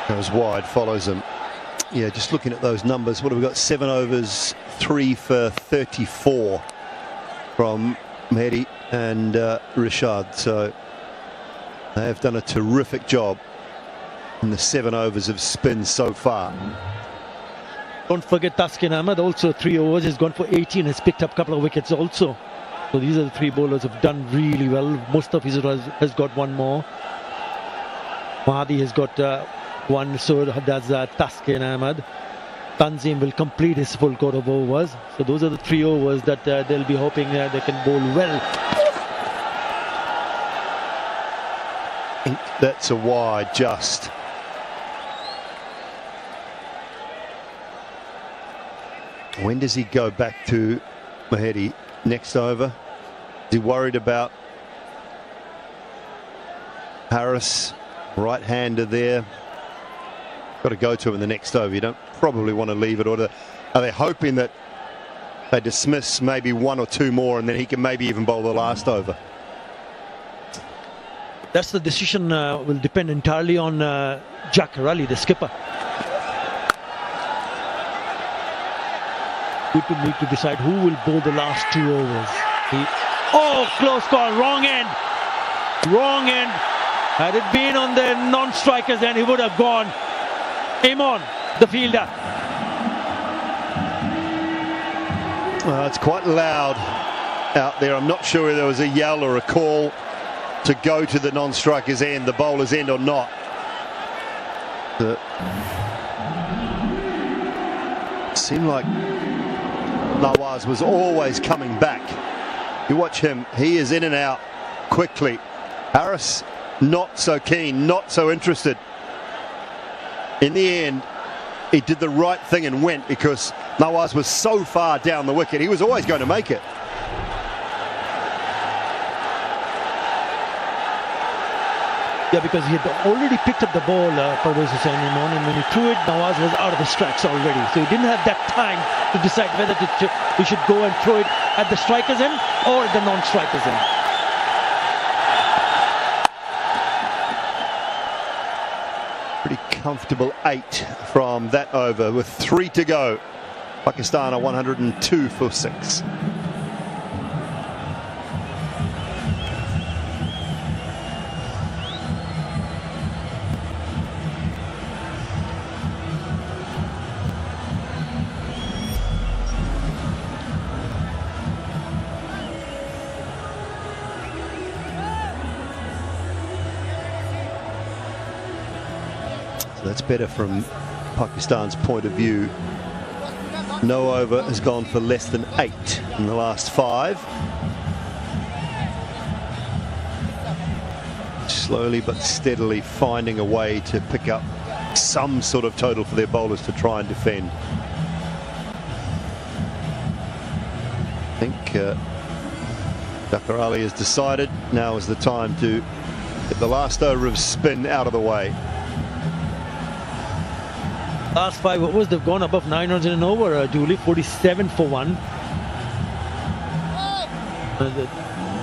Goes wide, follows him. Yeah, just looking at those numbers, what have we got? 7 overs, 3 for 34 from Mehdi and Rishad. So they have done a terrific job in the 7 overs of spin so far. Don't forget Taskin Ahmed, also 3 overs, has gone for 18, has picked up a couple of wickets also. So these are the 3 bowlers who have done really well. Mustafizur has got 1 more. Mahdi has got 1, so does Taskin Ahmed. Tanzim will complete his full quota of overs. So those are the 3 overs that they'll be hoping they can bowl well. I think that's a wide just. When does he go back to Mahedi next over? Is he worried about Harris, right-hander there? Got to go to him in the next over. You don't probably want to leave it. Are they hoping that they dismiss maybe 1 or 2 more and then he can maybe even bowl the last over? That's the decision will depend entirely on Jakar Ali, the skipper. People need to decide who will bowl the last 2 overs. Oh, close call, wrong end. Wrong end. Had it been on the non-strikers, then he would have gone. Imon, the fielder. It's quite loud out there. I'm not sure if there was a yell or a call to go to the non-striker's end, the bowler's end or not. It seemed like Nawaz was always coming back. You watch him, he is in and out quickly. Harris not so keen, not so interested. In the end, he did the right thing and went because Nawaz was so far down the wicket. He was always going to make it. Yeah, because he had already picked up the ball, Parvez Hussain Imon, and when he threw it, Nawaz was out of his tracks already. So he didn't have that time to decide whether he should go and throw it at the striker's end or at the non-striker's end. Pretty comfortable 8 from that over with 3 to go. Pakistan are 102 for 6. That's better from Pakistan's point of view. No over has gone for less than 8 in the last 5. Slowly but steadily finding a way to pick up some sort of total for their bowlers to try and defend. I think Jakar Ali has decided now is the time to get the last over of spin out of the way. Last 5 overs, they've gone above 9 runs in an over, Julie, 47 for 1.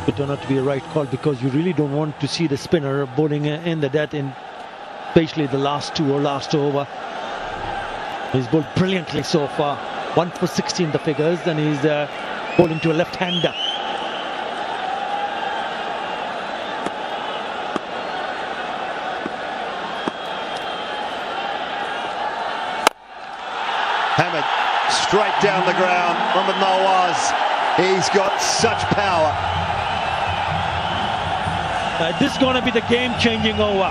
It turned out to be a right call because you really don't want to see the spinner bowling in the death, in especially the last 2 or last over. He's bowled brilliantly so far. 1 for 16 the figures, and he's bowling to a left-hander. Hamid straight down the ground. Mohammad Nawaz, he's got such power. This is going to be the game-changing over.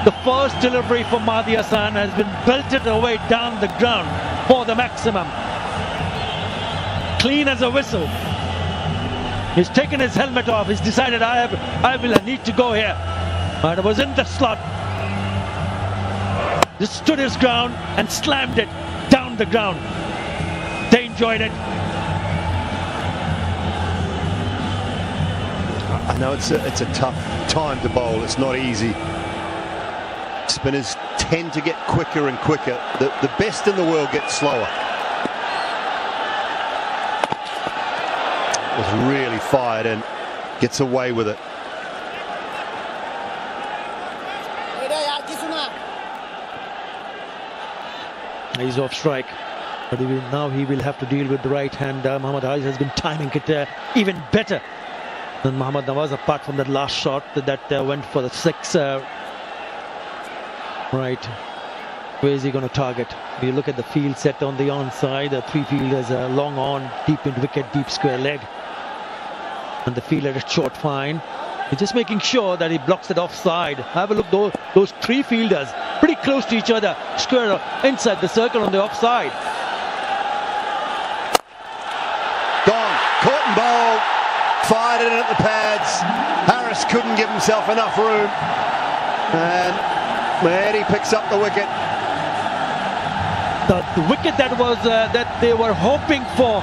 The first delivery for Mahdi Hassan has been belted away down the ground for the maximum. Clean as a whistle. He's taken his helmet off. He's decided I need to go here. And it was in the slot. Just stood his ground and slammed it down the ground. They enjoyed it. I know it's a tough time to bowl. It's not easy. Spinners tend to get quicker and quicker. The best in the world get slower. Was really fired and gets away with it. He's off strike, but now he will have to deal with the right hand. Mohammad Haiz has been timing it even better than Mohammad Nawaz, apart from that last shot that went for the 6. Right. Where is he going to target? You look at the field set on the onside. The three fielders are long on, deep in wicket, deep square leg. And the fielder is short fine. He's just making sure that he blocks it offside. Have a look, those three fielders pretty close to each other, square inside the circle on the offside. Gone. Caught and bowled. Fired it in at the pads. Harris couldn't give himself enough room. And Mahedi picks up the wicket. The wicket that was that they were hoping for.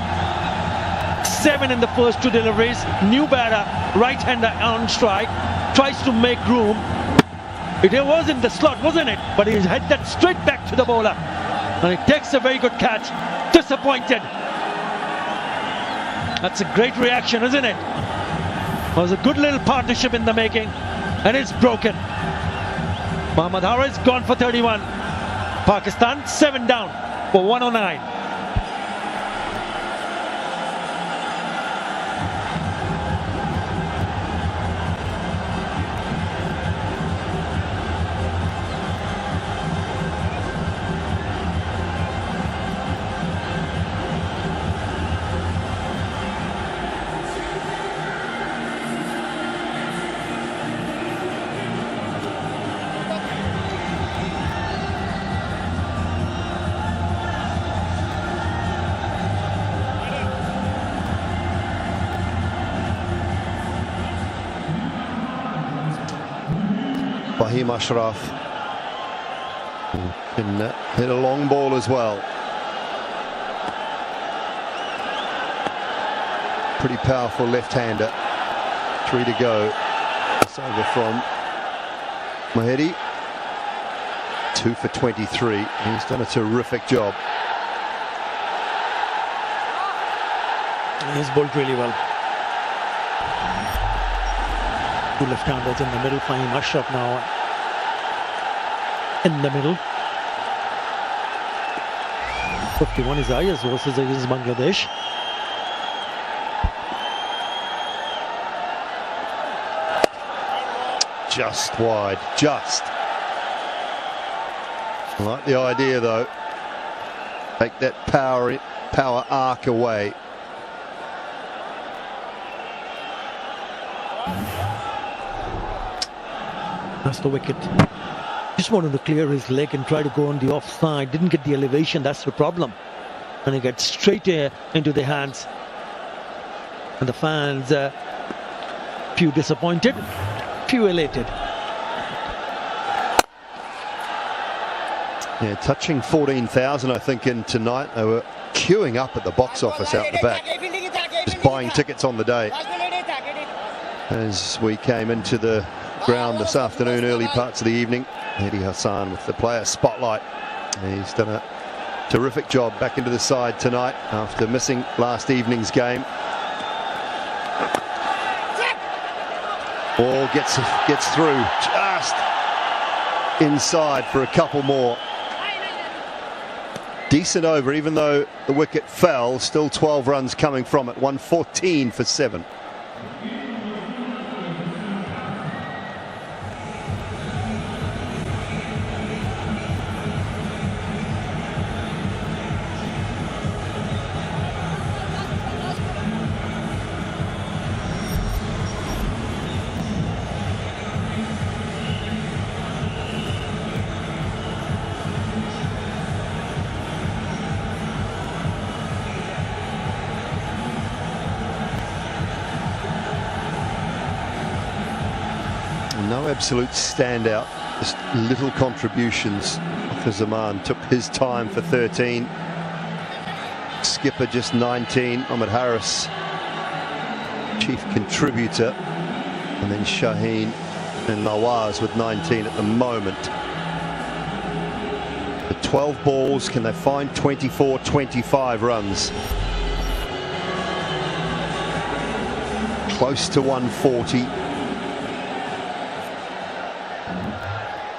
7 in the first 2 deliveries. New batter, right-hander on strike, tries to make room. It was in the slot, wasn't it? But he had that straight back to the bowler. And he takes a very good catch. Disappointed. That's a great reaction, isn't it? It was a good little partnership in the making. And it's broken. Mohammad Haris gone for 31. Pakistan 7 down for 109. Fahim Ashraf can hit a long ball as well. Pretty powerful left-hander. 3 to go. It's over from Mahedi. 2 for 23. He's done a terrific job. He's bowled really well. 2 left-handers in the middle. Fahim Ashraf now in the middle. 51 is highest versus against Bangladesh. Just wide, just. I like the idea though. Take that power arc away. That's the wicket. Just wanted to clear his leg and try to go on the offside. Didn't get the elevation, that's the problem. And he gets straight into the hands. And the fans, few disappointed, few elated. Yeah, touching 14,000 I think in tonight. They were queuing up at the box office out the back. Just buying tickets on the day. As we came into the ground this afternoon, early parts of the evening, Mehdi Hassan with the player spotlight. He's done a terrific job back into the side tonight after missing last evening's game. Ball gets through just inside for a couple more. Decent over, even though the wicket fell. Still 12 runs coming from it. 114 for 7. No absolute standout, just little contributions. For Zaman took his time for 13. Skipper just 19. Ahmed Harris, chief contributor. And then Shaheen and Nawaz with 19 at the moment. The 12 balls, can they find 24, 25 runs? Close to 140.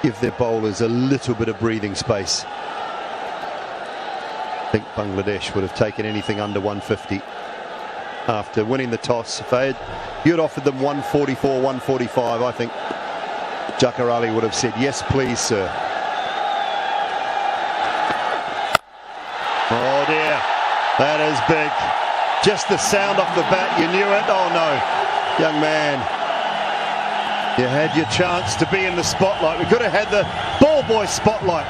Give their bowlers a little bit of breathing space. I think Bangladesh would have taken anything under 150 after winning the toss. If you had offered them 144, 145, I think Jakar Ali would have said, yes, please, sir. That is big. Just the sound off the bat, you knew it. Oh no, young man. You had your chance to be in the spotlight. We could have had the ball boy spotlight,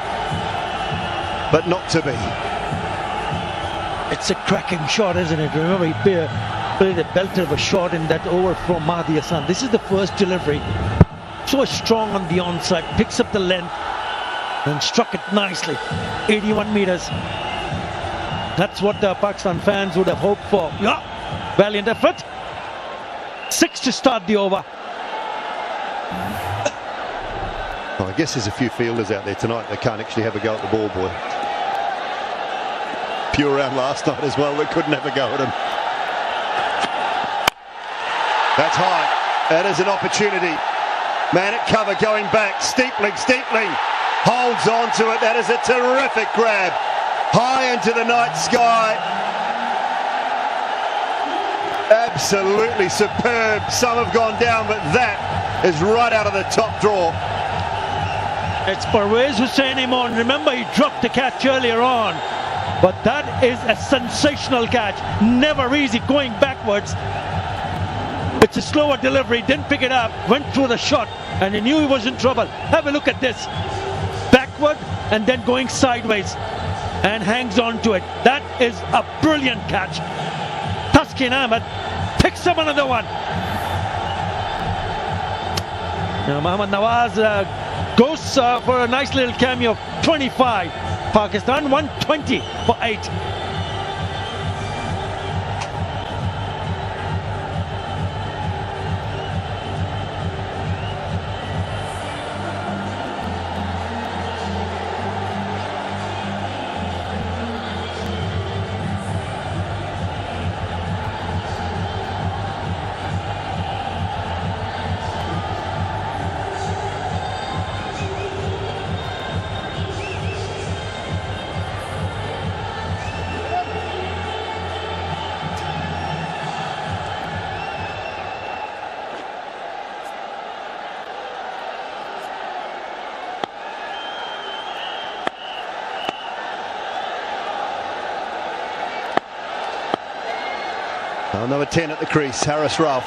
but not to be. It's a cracking shot, isn't it? Remember, he played a belter of a shot in that over from Mahdi Hassan. This is the first delivery. So strong on the onside, picks up the length and struck it nicely. 81 meters. That's what the Pakistan fans would have hoped for. Yeah, valiant effort. 6 to start the over. Well, I guess there's a few fielders out there tonight that can't actually have a go at the ball boy. Few around last night as well that couldn't have a go at him. That's high. That is an opportunity. Man at cover going back. Steepling. Holds on to it. That is a terrific grab. High into the night sky. Absolutely superb. Some have gone down, but that is right out of the top drawer. It's Parvez Hussain Imon. Remember, he dropped the catch earlier on. But that is a sensational catch. Never easy going backwards. It's a slower delivery. Didn't pick it up. Went through the shot. And he knew he was in trouble. Have a look at this. Backward and then going sideways. And hangs on to it. That is a brilliant catch. Taskin Ahmed picks up another one. Now Mohammad Nawaz goes for a nice little cameo of 25. Pakistan 120 for 8. Number 10 at the crease, Haris Rauf.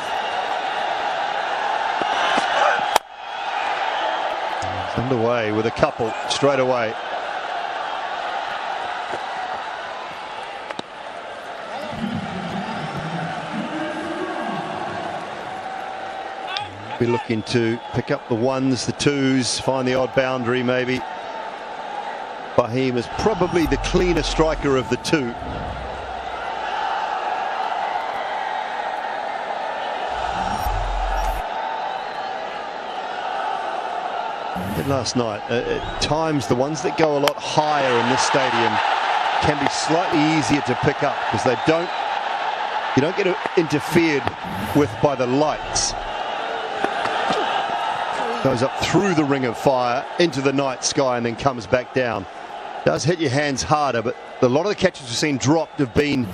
It's underway with a couple straight away. Be looking to pick up the ones, the twos, find the odd boundary maybe. Fahim is probably the cleaner striker of the two. Last night, at times the ones that go a lot higher in this stadium can be slightly easier to pick up because you don't get interfered with by the lights. Goes up through the ring of fire into the night sky and then comes back down. Does hit your hands harder, but a lot of the catches we've seen dropped have been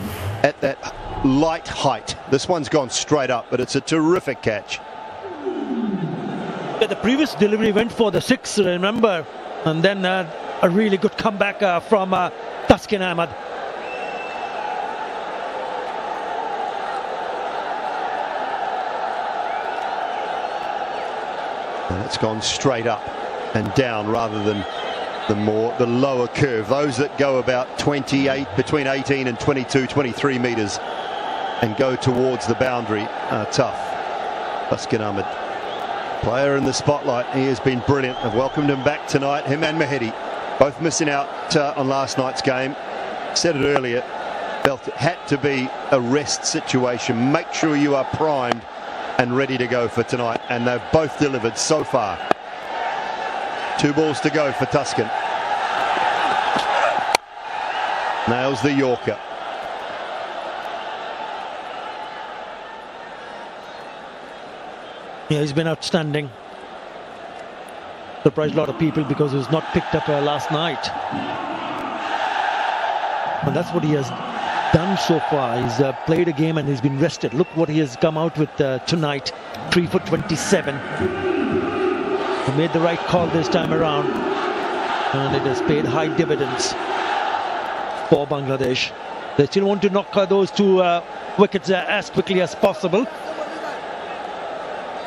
at that light height. This one's gone straight up, but it's a terrific catch. The previous delivery went for the 6, remember, and then a really good comeback from Taskin Ahmed. And it's gone straight up and down rather than the lower curve. Those that go about 28, between 18 and 22, 23 meters and go towards the boundary are tough. Taskin Ahmed, player in the spotlight. He has been brilliant. I've welcomed him back tonight. Him and Mahedi, both missing out on last night's game. Said it earlier, felt it had to be a rest situation. Make sure you are primed and ready to go for tonight. And they've both delivered so far. 2 balls to go for Taskin. Nails the Yorker. Yeah, he's been outstanding. Surprised a lot of people because he was not picked up last night. And that's what he has done so far. He's played a game and he's been rested. Look what he has come out with tonight. 3 for 27. He made the right call this time around. And it has paid high dividends for Bangladesh. They still want to knock those two wickets as quickly as possible.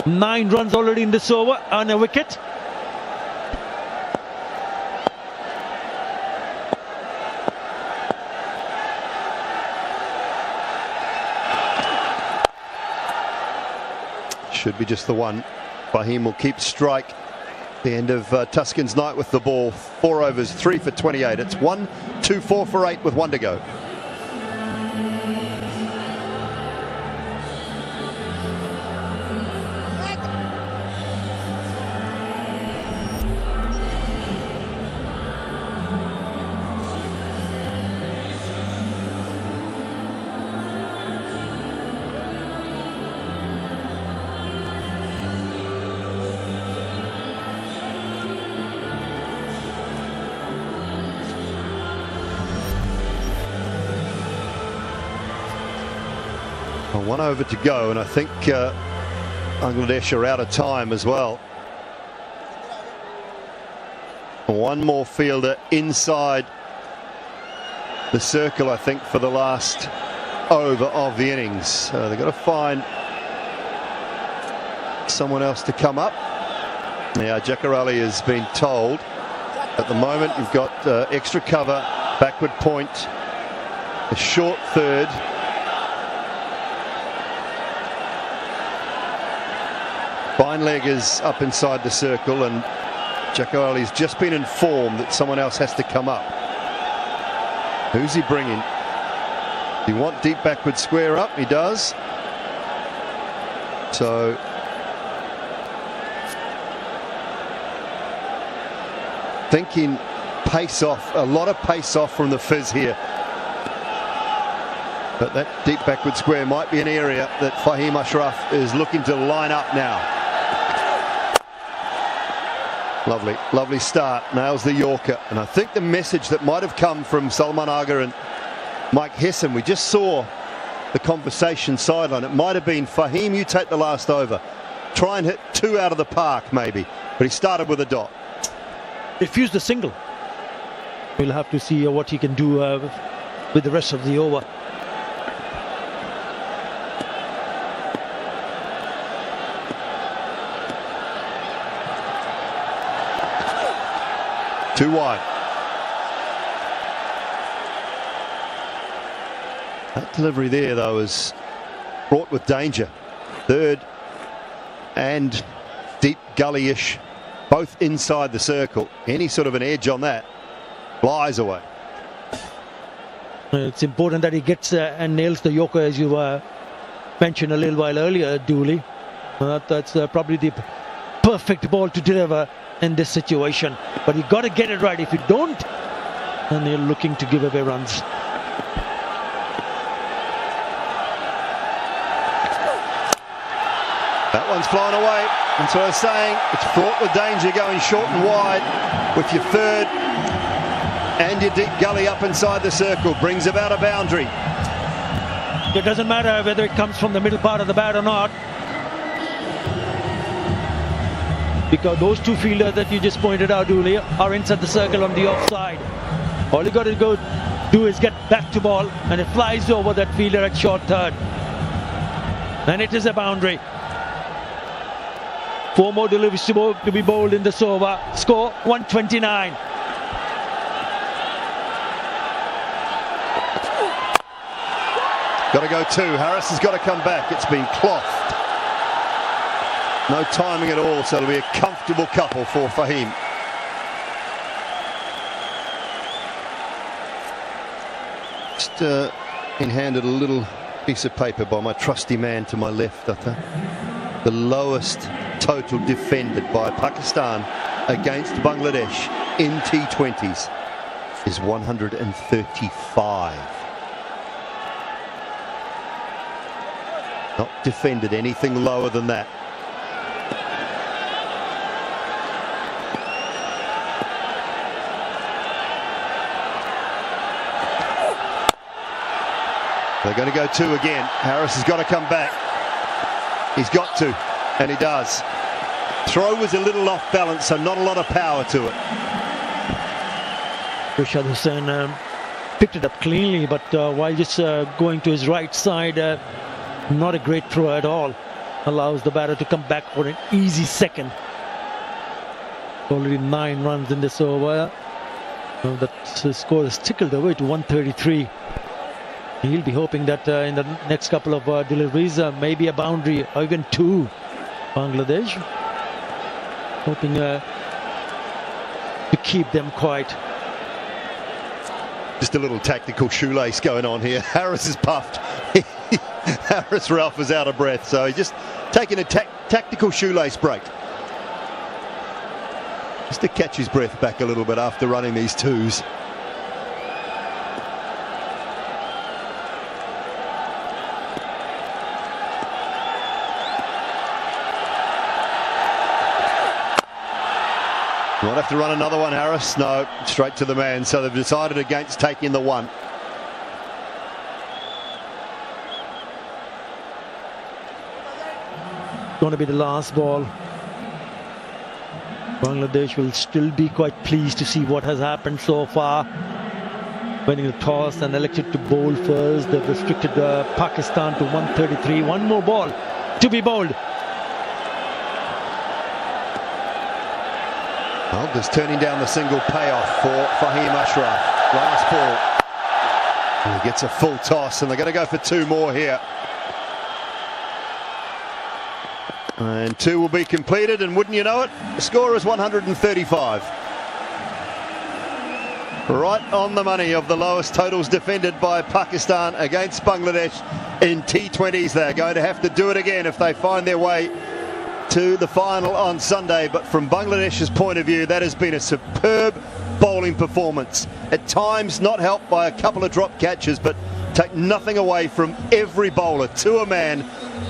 9 runs already in this over on a wicket. Should be just the one. Fahim will keep strike. The end of Tuscan's night with the ball. 4 overs, 3 for 28. It's 1, 2, 4 for 8 with 1 to go. Well, 1 over to go, and I think Bangladesh are out of time as well. One more fielder inside the circle, I think, for the last over of the innings. They've got to find someone else to come up. Yeah, Jakar Ali has been told. At the moment, you've got extra cover, backward point, a short third. Fine leg is up inside the circle, and Jakar Ali's just been informed that someone else has to come up. Who's he bringing? Do you want deep backward square up? He does. So thinking pace off, a lot of pace off from the fizz here. But that deep backward square might be an area that Fahim Ashraf is looking to line up now. Lovely, lovely start. Nails the Yorker. And I think the message that might have come from Salman Agha and Mike Hesson, we just saw the conversation sideline. It might have been, Fahim, you take the last over. Try and hit 2 out of the park, maybe. But he started with a dot. Refused the single. We'll have to see what he can do with the rest of the over. Too wide. That delivery there, though, is fraught with danger. Third and deep gully-ish, both inside the circle. Any sort of an edge on that flies away. It's important that he gets and nails the Yorker, as you mentioned a little while earlier, Dooley. That's probably the perfect ball to deliver in this situation, but you got to get it right. If you don't, then you're looking to give away runs. That one's flying away. That's what I was saying. It's fraught with danger going short and wide with your third and your deep gully up inside the circle. Brings about a boundary. It doesn't matter whether it comes from the middle part of the bat or not, because those two fielders that you just pointed out, Dooley, are inside the circle on the offside. All you got to go do is get back to ball, and it flies over that fielder at short third. And it is a boundary. 4 more deliveries to be bowled in this over. Score 129. Got to go 2. Harris has got to come back. It's been clothed. No timing at all, so it'll be a comfortable couple for Fahim. Just been handed a little piece of paper by my trusty man to my left, Atta. The lowest total defended by Pakistan against Bangladesh in T20s is 135. Not defended anything lower than that. They're going to go 2 again. Harris has got to come back. He's got to, and he does. Throw was a little off balance, so not a lot of power to it. Rashad Hussain picked it up cleanly, but while just going to his right side, not a great throw at all. Allows the batter to come back for an easy second. Already 9 runs in this over. That score is tickled away to 133. He'll be hoping that in the next couple of deliveries, maybe a boundary or even 2. Bangladesh hoping to keep them quiet. Just a little tactical shoelace going on here. Harris is puffed. Harris Ralph is out of breath, so he's just taking a tactical shoelace break. Just to catch his breath back a little bit after running these 2s. Might have to run another one, Harris. No, straight to the man. So they've decided against taking the 1. Going to be the last ball. Bangladesh will still be quite pleased to see what has happened so far. Winning the toss and elected to bowl first. They've restricted Pakistan to 133. One more ball to be bowled. Well, just turning down the single payoff for Fahim Ashraf. Last ball. And he gets a full toss, and they're going to go for 2 more here. And 2 will be completed, and wouldn't you know it, the score is 135. Right on the money of the lowest totals defended by Pakistan against Bangladesh in T20s. They're going to have to do it again if they find their way to the final on Sunday. But from Bangladesh's point of view, that has been a superb bowling performance. At times not helped by a couple of drop catches, but take nothing away from every bowler to a man.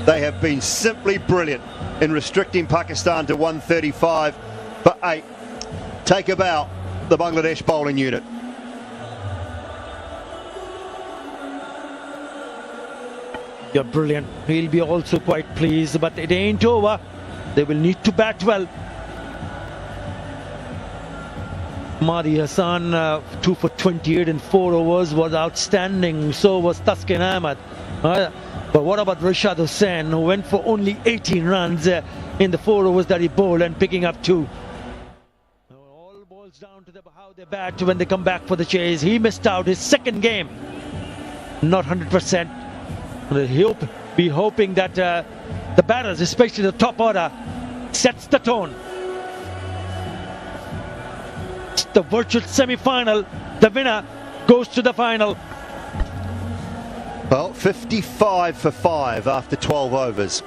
They have been simply brilliant in restricting Pakistan to 135 for 8. Take a bow, the Bangladesh bowling unit. You're brilliant. He'll be also quite pleased, but it ain't over. They will need to bat well. Mahdi Hassan, 2 for 28 in 4 overs, was outstanding. So was Taskin Ahmed. But what about Rashad Hussain, who went for only 18 runs in the 4 overs that he bowled and picking up 2? All boils down to how they bat when they come back for the chase. He missed out his second game. Not 100%. Be hoping that the batters, especially the top order, sets the tone. It's the virtual semi-final. The winner goes to the final. Well, 55 for 5 after 12 overs.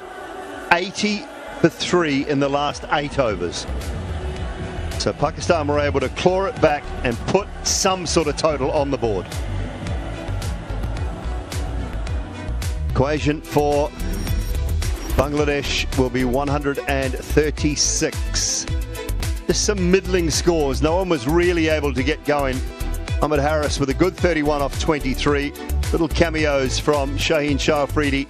80 for 3 in the last 8 overs. So Pakistan were able to claw it back and put some sort of total on the board. Equation for Bangladesh will be 136. Just some middling scores. No one was really able to get going. Ahmed Harris with a good 31 off 23. Little cameos from Shaheen Shah Afridi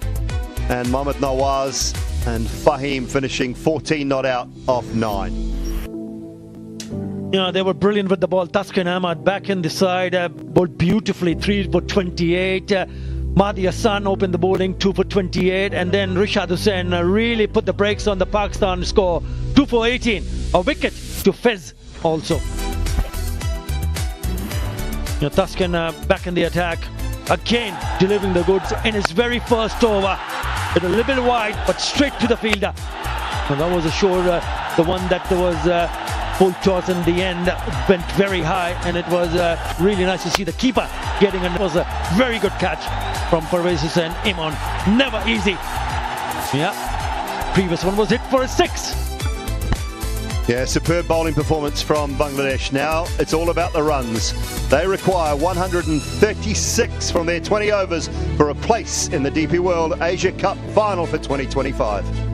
and Mohammad Nawaz, and Fahim finishing 14 not out off 9. Yeah, they were brilliant with the ball. Taskin Ahmed back in the side, bowled beautifully, 3 for 28. Mahdi Hassan opened the bowling, 2 for 28, and then Rashad Hussain really put the brakes on the Pakistan score, 2 for 18. A wicket to Fez also. Taskin back in the attack, again delivering the goods in his very first over. With a little bit wide, but straight to the fielder. And that was the one that was full toss in the end, went very high, and it was really nice to see the keeper getting, and it was a very good catch from Parvez Hussain Imran. Never easy. Yeah, previous one was hit for a 6. Yeah, superb bowling performance from Bangladesh. Now it's all about the runs. They require 136 from their 20 overs for a place in the DP World Asia Cup final for 2025.